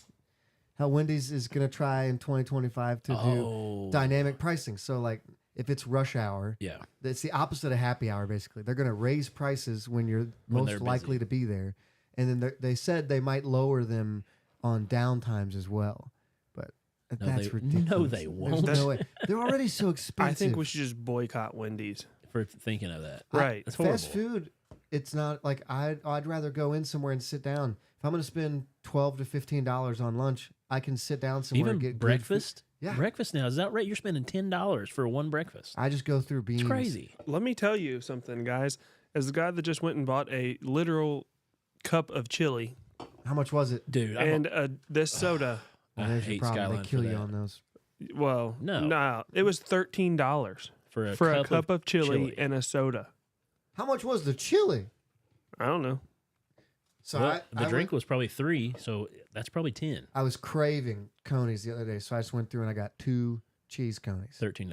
How Wendy's is going to try in 2025 to do dynamic pricing. So like if it's rush hour, Yeah. it's the opposite of happy hour. Basically, they're going to raise prices when you're When most they're likely busy. to be there, and then they said they might lower them on downtimes as well. But That's they- ridiculous. no, they There's won't. no way. They're already so expensive. I think we should just boycott Wendy's. For thinking of that. Right. That's horrible. Fast food. It's not like I'd rather go in somewhere and sit down. If I'm going to spend $12 to $15 on lunch, I can sit down somewhere Even and get good food. breakfast? Yeah. Breakfast now. Is that right? You're spending $10 for one breakfast. I just go through beans. It's crazy. Let me tell you something, guys. As the guy that just went and bought a literal cup of chili How much was it? Dude, and this soda, Well, I there's your hate problem. Skyline They kill for you that. on those. well, No. it was $13 For a for cup, a cup of chili and a soda. How much was the chili? I don't know. So Well, the I drink went- was probably 3, so that's probably 10. I was craving conies the other day, so I just went through and I got 2 cheese conies. $13.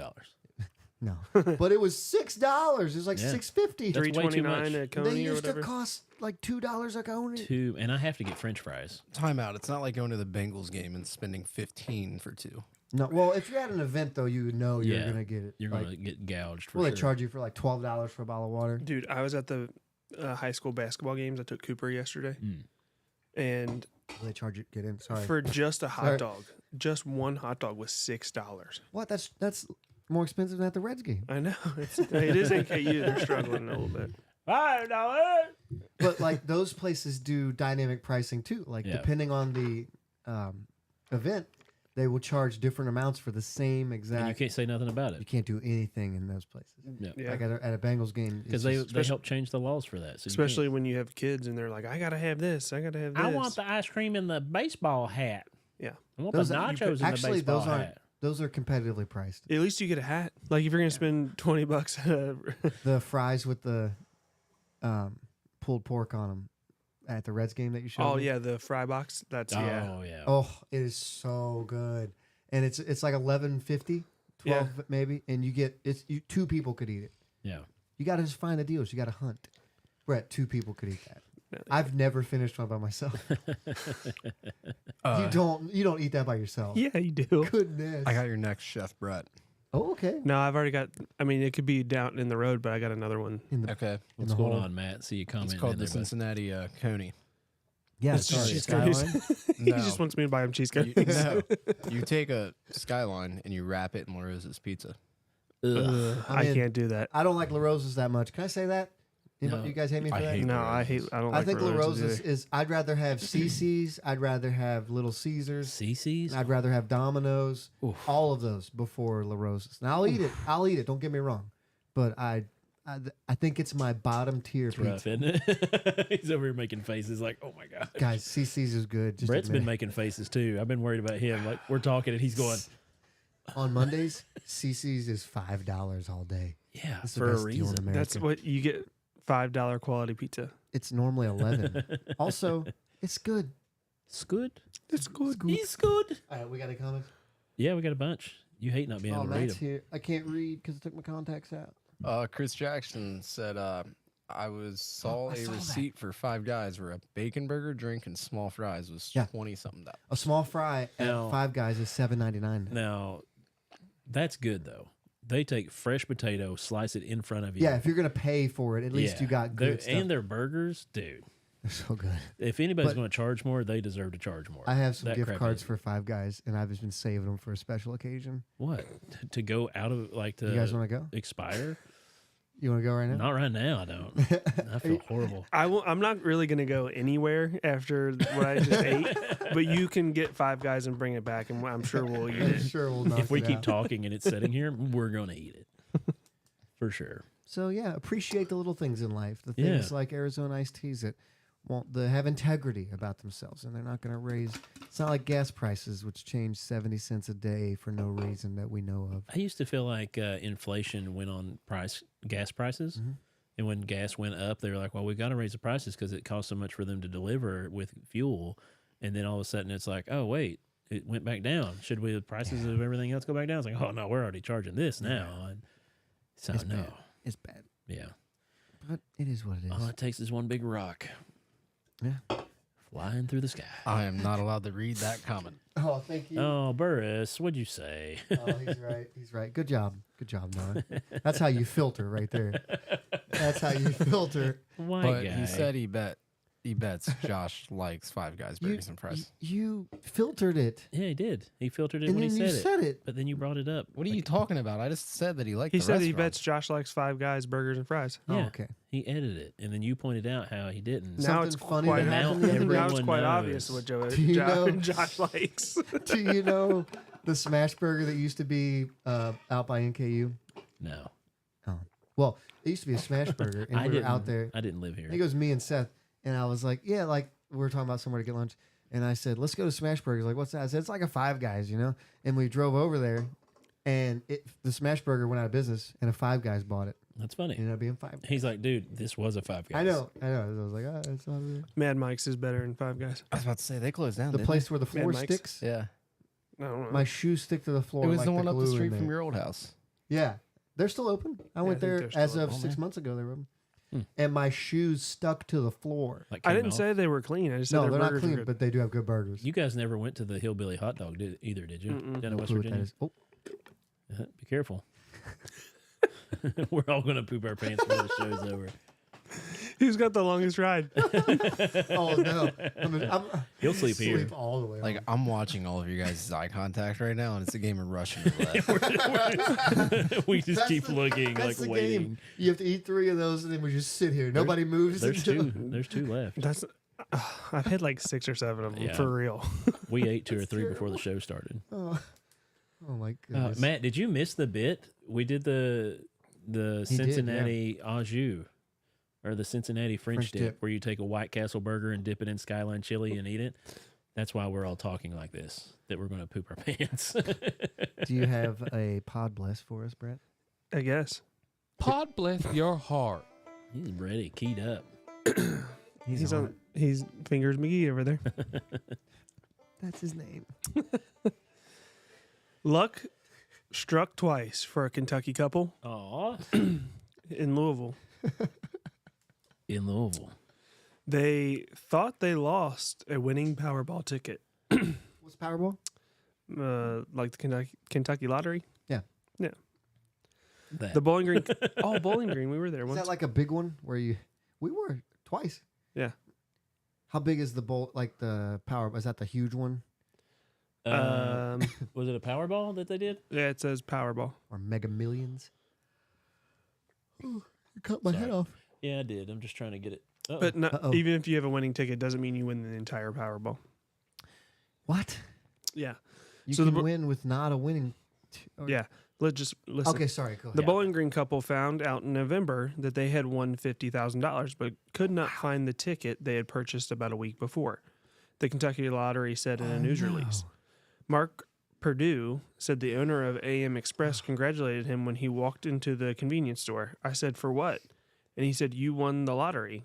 No, but it was $6. It was like Yeah. $6.50. That's way too $3.29 much. a They coney or used to whatever. cost like $2 a coney. 2, and I have to get French fries. Time out. It's not like going to the Bengals game and spending 15 for 2. No, well, if you're at an event though, you know you're Yeah, gonna get it. You're Like, going to get gouged for will sure. they charge you for like $12 for a bottle of water? Dude, I was at the high school basketball games. I took Cooper yesterday, Mm. and Will they charge you to get in? Sorry. for just a hot Sorry. dog, just one hot dog was $6. What? That's more expensive than at the Reds game. I know it is AKU. They're struggling a little bit. $5. But like those places do dynamic pricing too. Like Yeah. depending on the event, they will charge different amounts for the same And you exact. can't say nothing about You it. can't do anything in those places. Yeah, Like at a Bengals game, Because it's they just- help change the laws for that. So you especially when you have kids and they're like, "I gotta have this. I gotta have this." can't- I want the ice cream in the baseball hat. Yeah. I want Those the are- nachos in the actually, baseball those aren't. hat. Those are competitively priced. At least you get a hat. Like if you're gonna spend $20 The fries with the pulled pork on them at the Reds game that you showed. oh me. yeah, the fry box. That's yeah. Oh, yeah. Oh, it is so good, and it's like 11.50, 12 maybe, and you get you 2 people could eat it. Yeah. You got to just find the deals. You got to hunt. Brett, 2 people could eat that. No, I've never finished one by myself. You don't eat that by yourself. Yeah, you do. Goodness. I got your next chef, Brett. Oh, okay. No, I've already got. I mean, it could be down in the road, but I got another one. In the, Okay. in What's the going hole. on, Matt? See you It's commenting called in the there, bud. Cincinnati Coney. Yeah, It's sorry. just Skyline. He No. just wants me to buy him cheesecake. No. You take a Skyline and you wrap it in La Rosa's pizza. Ugh. I mean, can't do that. I don't like La Rosa's that much. Can I say that? No. You guys hate me for I that? hate No, La I hate. Rosa's. I don't. I like think La Rosa's Rosa's either. is. I'd rather have CC's. I'd rather have Little Caesars. CC's? I'd rather have Domino's. Oof. All of those before La Rosa's. Now I'll eat it. I'll eat it. Don't get me wrong, but I think it's my bottom tier It's rough, pizza. isn't it? He's over here making faces like, oh my God. Guys, CC's is good. Just Brett's admit been it. making faces too. I've been worried about him. Like we're talking and he's going, On Mondays, CC's is $5 all day. yeah, It's the for a best deal in reason. America. That's what you get. $5 quality pizza. It's normally 11. Also, it's good. It's good. It's good. He's good. All right, we got a comment. Yeah, we got a bunch. You hate not being Oh, able to read Matt's them. here. I can't read because I took my contacts out. Chris Jackson said, saw I a saw that. receipt for 5 Guys where a bacon burger, drink, and small fries was Yeah. 20-something dollars. A small fry at Now- Five Guys is $7.99. Now, that's good though. They take fresh potato, slice it in front of you. Yeah, if you're gonna pay for it, at least Yeah. you got They're- good stuff. And their burgers, dude. They're so good. If anybody's But- going to charge more, they deserve to charge more. I have some That gift crap cards is- for Five Guys, and I've just been saving them for a special occasion. What? To go out of like to You guys want to go? expire? You want to go right now? Not right now. I don't. I feel horrible. I'm not really gonna go anywhere after what I just ate. But you can get Five Guys and bring it back, and I'm sure we'll eat I'm it. sure we'll knock If we it keep out. talking and it's sitting here, we're going to eat it for sure. So yeah, appreciate the little things in life. The Yeah. things like Arizona iced teas that they have integrity about themselves, and they're not going to raise. It's not like gas prices, which change 70 cents a day for no reason that we know of. I used to feel like inflation went on gas prices. Mhm. And when gas went up, they were like, well, we've got to raise the prices because it costs so much for them to deliver with fuel. And then all of a sudden it's like, oh, wait, it went back down. Should the prices of everything else go back down? It's like, oh, no, we're already charging this now. And so, It's no. bad. It's bad, Yeah. but it is what it is. All it takes is one big rock Yeah. flying through the sky. I am not allowed to read that comment. Oh, thank you. Oh, Burris, what'd you say? Oh, he's right. He's right. Good job. Good job, Noah. That's how you filter right there. That's how you filter. White But guy. he said he bet He bets Josh likes Five Guys burgers and fries. You filtered it, Yeah, he did. He filtered it and when then he you said it. said it. But then you brought it up. What are you talking about? I just said that he liked He the said he restaurant. bets Josh likes Five Guys burgers and fries. Oh, Yeah. okay. He edited it, and then you pointed out how he didn't. Now it's Something funny quite that happened the other now it's day? quite Everyone obvious knows. what Do you know- Josh likes. Do you know the smash burger that used to be out by NKU? No, Well, it used to be a smash burger, and I we were didn't. out there. I didn't live here. I think it was me and Seth, and I was like, yeah, like we were talking about somewhere to get lunch, and I said, let's go to Smash Burgers. Like, what's that? I said, it's like a Five Guys, you know. And we drove over there, and the Smash Burger went out of business, and a Five Guys bought it. That's It funny. ended up being Five Guys. He's like, dude, this was a Five Guys. I know. I was like, it's not really. Mad Mike's is better than Five Guys. I was about to say they closed down. The didn't place where the floor Mike's? sticks. they? Yeah. I don't know. My shoes stick to the floor. It was like the one up the glue in street from there. your old house. Yeah, they're still open. I went I think there they're as still of open. 6 months ago. They were open, Hmm. and my shoes stuck to the floor. Like I came didn't off. say they were clean. I just said No, their they're not burgers were clean, good. but they do have good burgers. You guys never went to the Hillbilly Hot Dog either, did you? Mm-mm. Down in No West clue what that Virginia. is. Oh, Be careful. We're all gonna poop our pants when the show's over. Who's got the longest ride? oh no! I'm He'll sleep here. all the way. Like home. I'm watching all of you guys' eye contact right now, and it's a game of Russian roulette. We just That's keep the- looking, That's like the waiting. game. You have to eat 3 of those, and then we just sit here. Nobody moves. There's until- two. There's two left. That's. I've had like 6 or 7 of them Yeah. for real. We ate 2 or 3 before the show started. Oh, my goodness. Matt, did you miss the bit? We did the He did, Cincinnati au jus, or the Cincinnati French French dip, dip. where you take a White Castle burger and dip it in Skyline chili and eat it. That's why we're all talking like this, that we're going to poop our pants. Do you have a pod bless for us, Brett? I guess. Pod bless your heart. He's ready, keyed up. He's on. He's Fingers McGee over there. That's his name. Luck struck twice for a Kentucky couple Aw. in Louisville. In Louisville. They thought they lost a winning Powerball ticket, What's Powerball? like the Kentucky lottery. That. The Bowling Green. Oh, Bowling Green. We were there Is once. that like a big one where you? We were twice. Yeah. How big is the bowl? Like the power? Is that the huge one Was it a Powerball that they did? Yeah, it says Powerball. or Mega Millions? You cut my Sorry. head off. Yeah, I did. I'm just trying to get it. Uh-oh. But not, Uh-oh. even if you have a winning ticket, doesn't mean you win the entire Powerball. What? Yeah. You So the can bo- win with not a winning. Yeah. Let's just listen. Okay, sorry. Go ahead. The Bowling Green couple found out in November that they had won $50,000, but could not find the ticket they had purchased about a week before. The Kentucky Lottery said in a news release. Mark Purdue said the owner of AM Express congratulated him when he walked into the convenience store. I said, "For what?" And he said, "You won the lottery."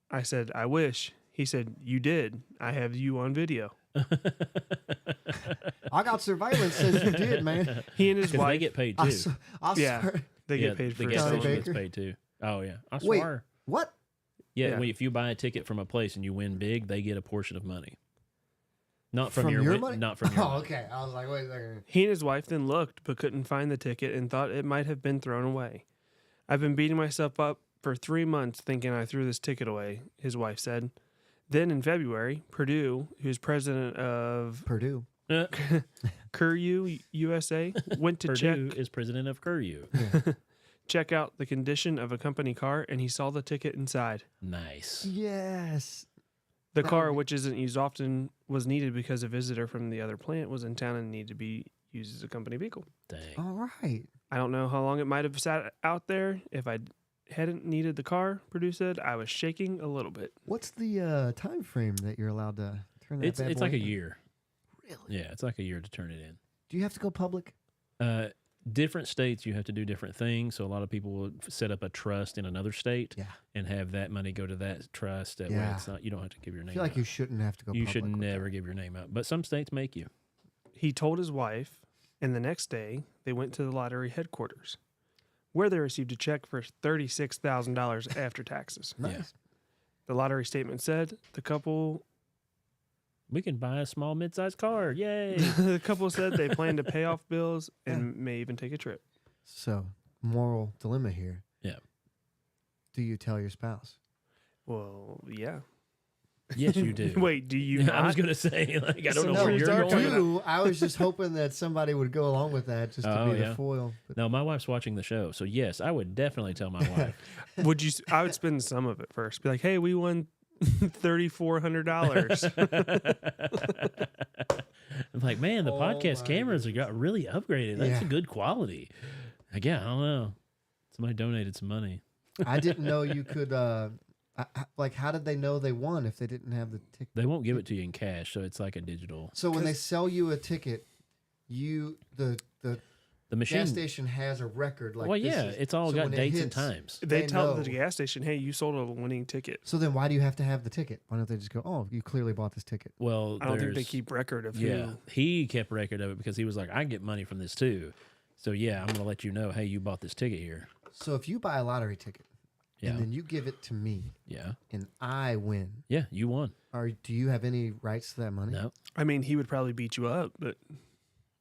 I said, "I wish." He said, "You did. I have you on video." I got surveillance. Says you did, man. He and his 'Cause they wife, get paid I, too. Yeah. swear. they Yeah, get paid the for gas Johnny it. station gets Baker? paid too. Oh yeah, I Wait. swear. What? Yeah, Yeah. if you buy a ticket from a place and you win big, they get a portion of money. Not from, From your, your win- money? Not from your Oh, money. okay. I was like, wait a second. He and his wife then looked but couldn't find the ticket and thought it might have been thrown away. "I've been beating myself up for 3 months thinking I threw this ticket away," his wife said. Then in February, Purdue, who's president of Purdue. Curyu USA, went to Purdue is president of Curyu. check out the condition of a company car, and he saw the ticket inside. Nice. Yes. The That car, would be- which isn't used often, was needed because a visitor from the other plant was in town and needed to be used as a company vehicle. Dang. All right. I don't know how long it might have sat out there. If I hadn't needed the car, Purdue said, I was shaking a little bit. What's the time frame that you're allowed to turn that It's bad boy like a in? year. Really? Yeah, it's like a year to turn it in. Do you have to go public? Different states, you have to do different things. So a lot of people will set up a trust in another state Yeah. and have that money go to that trust. That way Yeah. it's not, you don't have to give your I name feel like out. you shouldn't have to go You public. should with never that. give your name out. But some states make you. He told his wife, and the next day they went to the lottery headquarters, where they received a check for $36,000 after taxes. Nice. The lottery statement said the couple We can buy a small mid-sized car. Yay. the couple said they plan to pay off bills and may even take a trip. So, moral dilemma here. Yeah. Do you tell your spouse? Well, yeah. Yes, you do. Wait, do you? I was not? gonna say, like, I don't So know no, where we you're start going. talking I was just hoping that somebody would go along with that just to Oh, be yeah. the foil. But No, my wife's watching the show, so yes, I would definitely tell my wife. Would you? I would spend some of it first. Be like, hey, we won $3,400. I'm like, man, the Oh podcast my cameras have got really upgraded. That's a Yeah. good quality. Like, yeah, I don't know. Somebody donated some money. I didn't know you could. Like, how did they know they won if they didn't have the ticket? They won't give it to you in cash, so it's like a digital. So when they sell you a ticket, the The machine. gas station has a record. Like, well, this yeah, is- it's all so got when it dates and hits- times. They They tell know. the gas station, hey, you sold a winning ticket. So then, why do you have to have the ticket? Why don't they just go, "Oh, you clearly bought this ticket"? Well, I don't think they there's- keep record of Yeah, who. he kept record of it because he was like, I get money from this too. So yeah, I'm gonna let you know. Hey, you bought this ticket here. So if you buy a lottery ticket Yeah, and then you give it to me yeah, and I win, yeah. You won. do you have any rights to that money? No, I mean, he would probably beat you up, but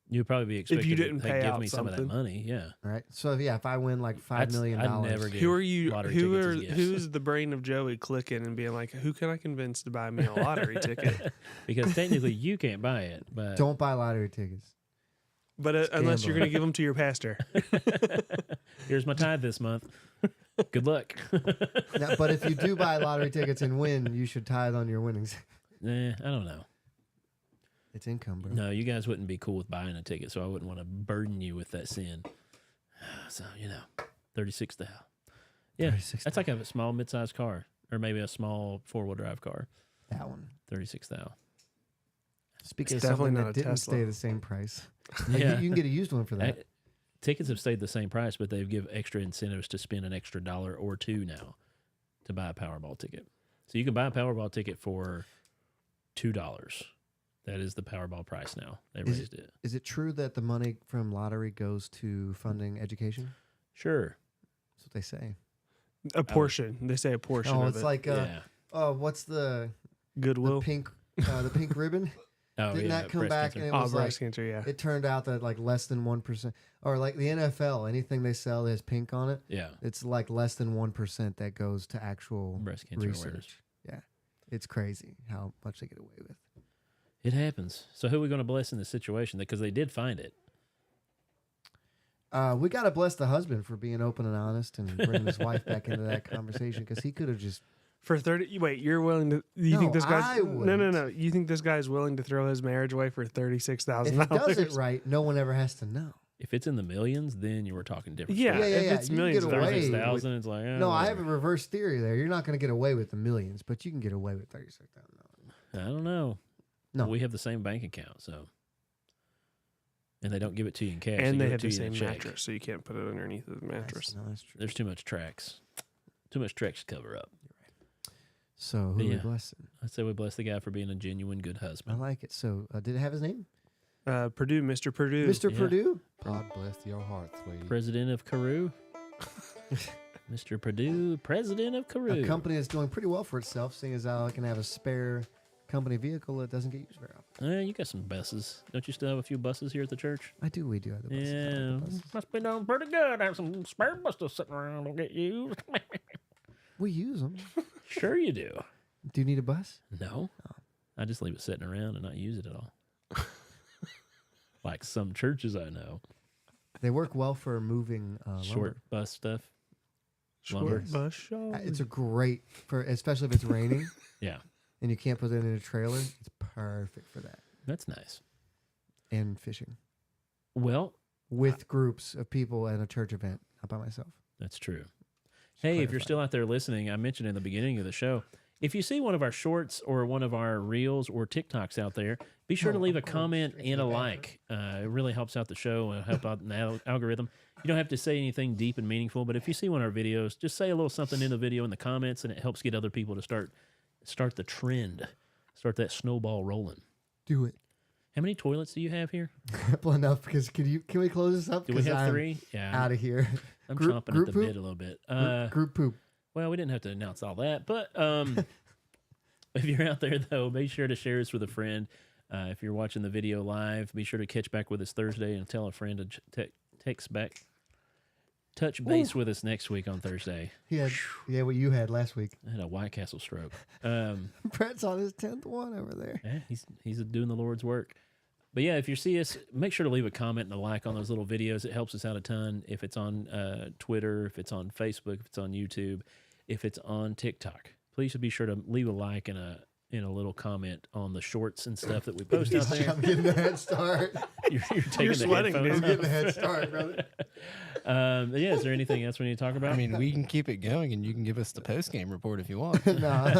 you'd probably be expected you didn't to pay give out me some of that something. money. Yeah, All right. So yeah, if I win like $5 That's- million, I'd never give who are you? lottery Who tickets are? as gifts. Who's the brain of Joey clicking and being like, who can I convince to buy me a lottery ticket? because technically you can't buy it, but don't buy lottery tickets. But unless you're gambling. going to give them to your pastor. here's my tithe this month. Good luck. Now, but if you do buy lottery tickets and win, you should tithe on your winnings. I don't know. It's income, bro. No, you guys wouldn't be cool with buying a ticket, so I wouldn't want to burden you with that sin. So 36,000. Yeah, 36,000. that's like a small mid-sized car, or maybe a small 4-wheel drive car. That one. 36,000. Speaking It's of definitely something not that a didn't Tesla. stay the same price. Like, Yeah. you can get a used one for that. Tickets have stayed the same price, but they've give extra incentives to spend an extra $1 or $2 now to buy a Powerball ticket. So you can buy a Powerball ticket for $2. That is the Powerball price now. They Is raised it. Is it true that the money from lottery goes to funding education? Sure. That's what they say. A portion. They say a portion Oh, of it's it. like Yeah. what's the Goodwill. pink ribbon? Oh, Didn't yeah. that come breast back cancer. and it was like breast cancer, yeah. it turned out that like less than 1%, or like the NFL, anything they sell that has pink on it, Yeah. it's like less than 1% that goes to actual Breast cancer awareness. research. Yeah, it's crazy how much they get away with. It happens. So who are we going to bless in this situation? Because they did find it. We got to bless the husband for being open and honest and bringing his wife back into that conversation, because he could have just. For 30, wait, you're willing to? You No, think this guy's? I No, no, wouldn't. no. You think this guy's willing to throw his marriage away for If $36,000? he does it right, no one ever has to know. If it's in the millions, then you were talking different. Yeah, Yeah, if yeah, it's you can millions get of away dollars. with- 36,000, it's like, No, I have a whatever. reverse theory there. You're not going to get away with the millions, but you can get away with $36,000. I don't know. No. We have the same bank account, so. And they don't give it to you in cash. And they give it have to the you in a same check. mattress, so you can't put it underneath the mattress. No, that's true. There's too much tracks. Too much tracks to cover up. So who But are we yeah. blessing? I'd say we bless the guy for being a genuine good I husband. like it. So did it have his name? Purdue, Mr. Purdue. Mr. Yeah. Purdue? God bless your heart, sweetie. President of Carew. Mr. Purdue, president of Carew. A company that's doing pretty well for itself, seeing as how I can have a spare company vehicle that doesn't get used very often. You got some buses. Don't you still have a few buses here at the church? We do have the buses. I like Yeah, the buses. must be doing pretty good. I have some spare buses sitting around don't get used. We use them. Sure you do. Do you need a bus? No, I just leave it sitting around and not use it at all. Like some churches I know, They work well for moving short lumber. bus stuff. Short lumber. bus show. It's a great for, especially if it's raining Yeah, and you can't put it in a trailer. It's perfect for that. that's nice. And fishing Well, with groups of people at a church event, not by myself. that's true. Hey, if you're clarify. still out there listening, I mentioned in the beginning of the show, if you see one of our shorts or one of our reels or TikToks out there, be sure to leave a comment and a like. It really helps out the show and help out the algorithm. You don't have to say anything deep and meaningful, but if you see one of our videos, just say a little something in the video in the comments, and it helps get other people to start the trend, start that snowball rolling. Do it. How many toilets do you have here? Couple enough, because can we close this up? Do we 'Cause have I'm 3? Yeah, Out of here. I'm group- chomping group at the poop? bit a little bit. Group poop. Well, we didn't have to announce all that, but if you're out there, though, be sure to share this with a friend. If you're watching the video live, be sure to catch back with us Thursday and tell a friend to text back. touch base with us next week on Thursday. He had, yeah, what you had last week. I had a White Castle stroke. Brett's on his 10th one over there. Yeah, he's doing the Lord's work. But yeah, if you see us, make sure to leave a comment and a like on those little videos. It helps us out a ton. If it's on Twitter, if it's on Facebook, if it's on YouTube, if it's on TikTok, please be sure to leave a like and a little comment on the shorts and stuff that we post out there. I'm getting a head start. You're taking You're the sweating, headphones I'm off. getting a head start, brother. Yeah, is there anything else we need to talk about? I mean, we can keep it going, and you can give us the post game report if you want. Nah,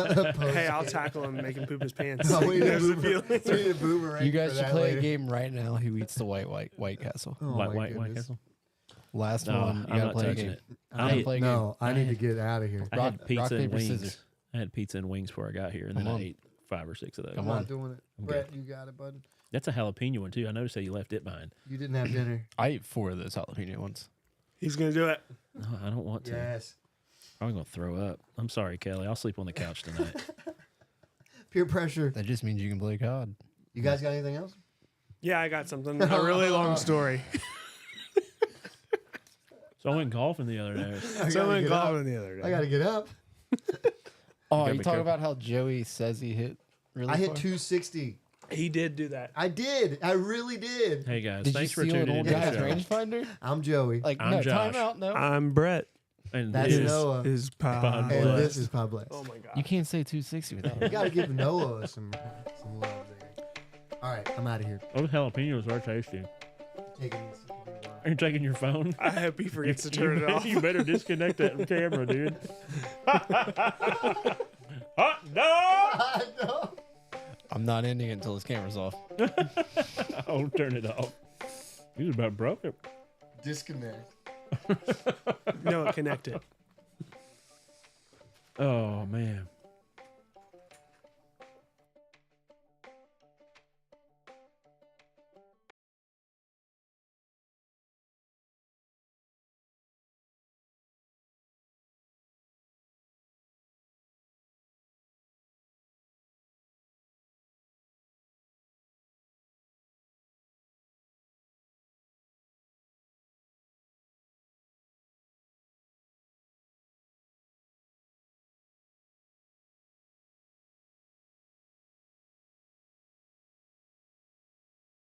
Hey, I'll tackle him and make him poop his pants. No, we need a There's the boomer- feeling. we need a boomerang You guys for should that play later. a game right now. Who eats the White Castle? Oh, White my White goodness. Castle. Last No, one. You I'm gotta not play a touching game. it. You gotta I- play a No, I I need to had- get out of here. I Rock- had pizza rock, and paper, wings. scissors. I had pizza and wings before I got here, and Come then on. I ate 5 or 6 of those. I'm Come on. not doing it. I'm Brett, you got it, bud. That's a jalapeno one too. I noticed that you left it behind. You didn't have dinner. I ate 4 of those jalapeno ones. He's gonna do it. No, I don't want to. Yes. I'm gonna throw up. I'm sorry, Kelly. I'll sleep on the couch tonight. Peer pressure. That just means you can play COD. You guys got anything else? Yeah, I got something. A really long story. So I went golfing the other day. So I went get up. golfing the other day. I got to get up. Oh, gotta you be talk careful. about how Joey says he hit really I hit far? 260. He did do that. I did. I really did. Hey guys, Did thanks you for steal an tuning old in to guy's the show. rangefinder? I'm Joey. Like, I'm no, Josh. time out, no. I'm Brett. And That's this Noah. Is Pod and Bless. this is Pablo. Oh my god. You can't say 260 without You it. got to give Noah some love there. All right, I'm out of here. Those jalapenos are tasty. Taking this. Are you taking your phone? I hope he forgets to turn it off. You better disconnect that camera, dude. Hot dog! No. I'm not ending it until this camera's off. I'll turn it off. You was about broke it. Disconnect. No, connect it. Oh man.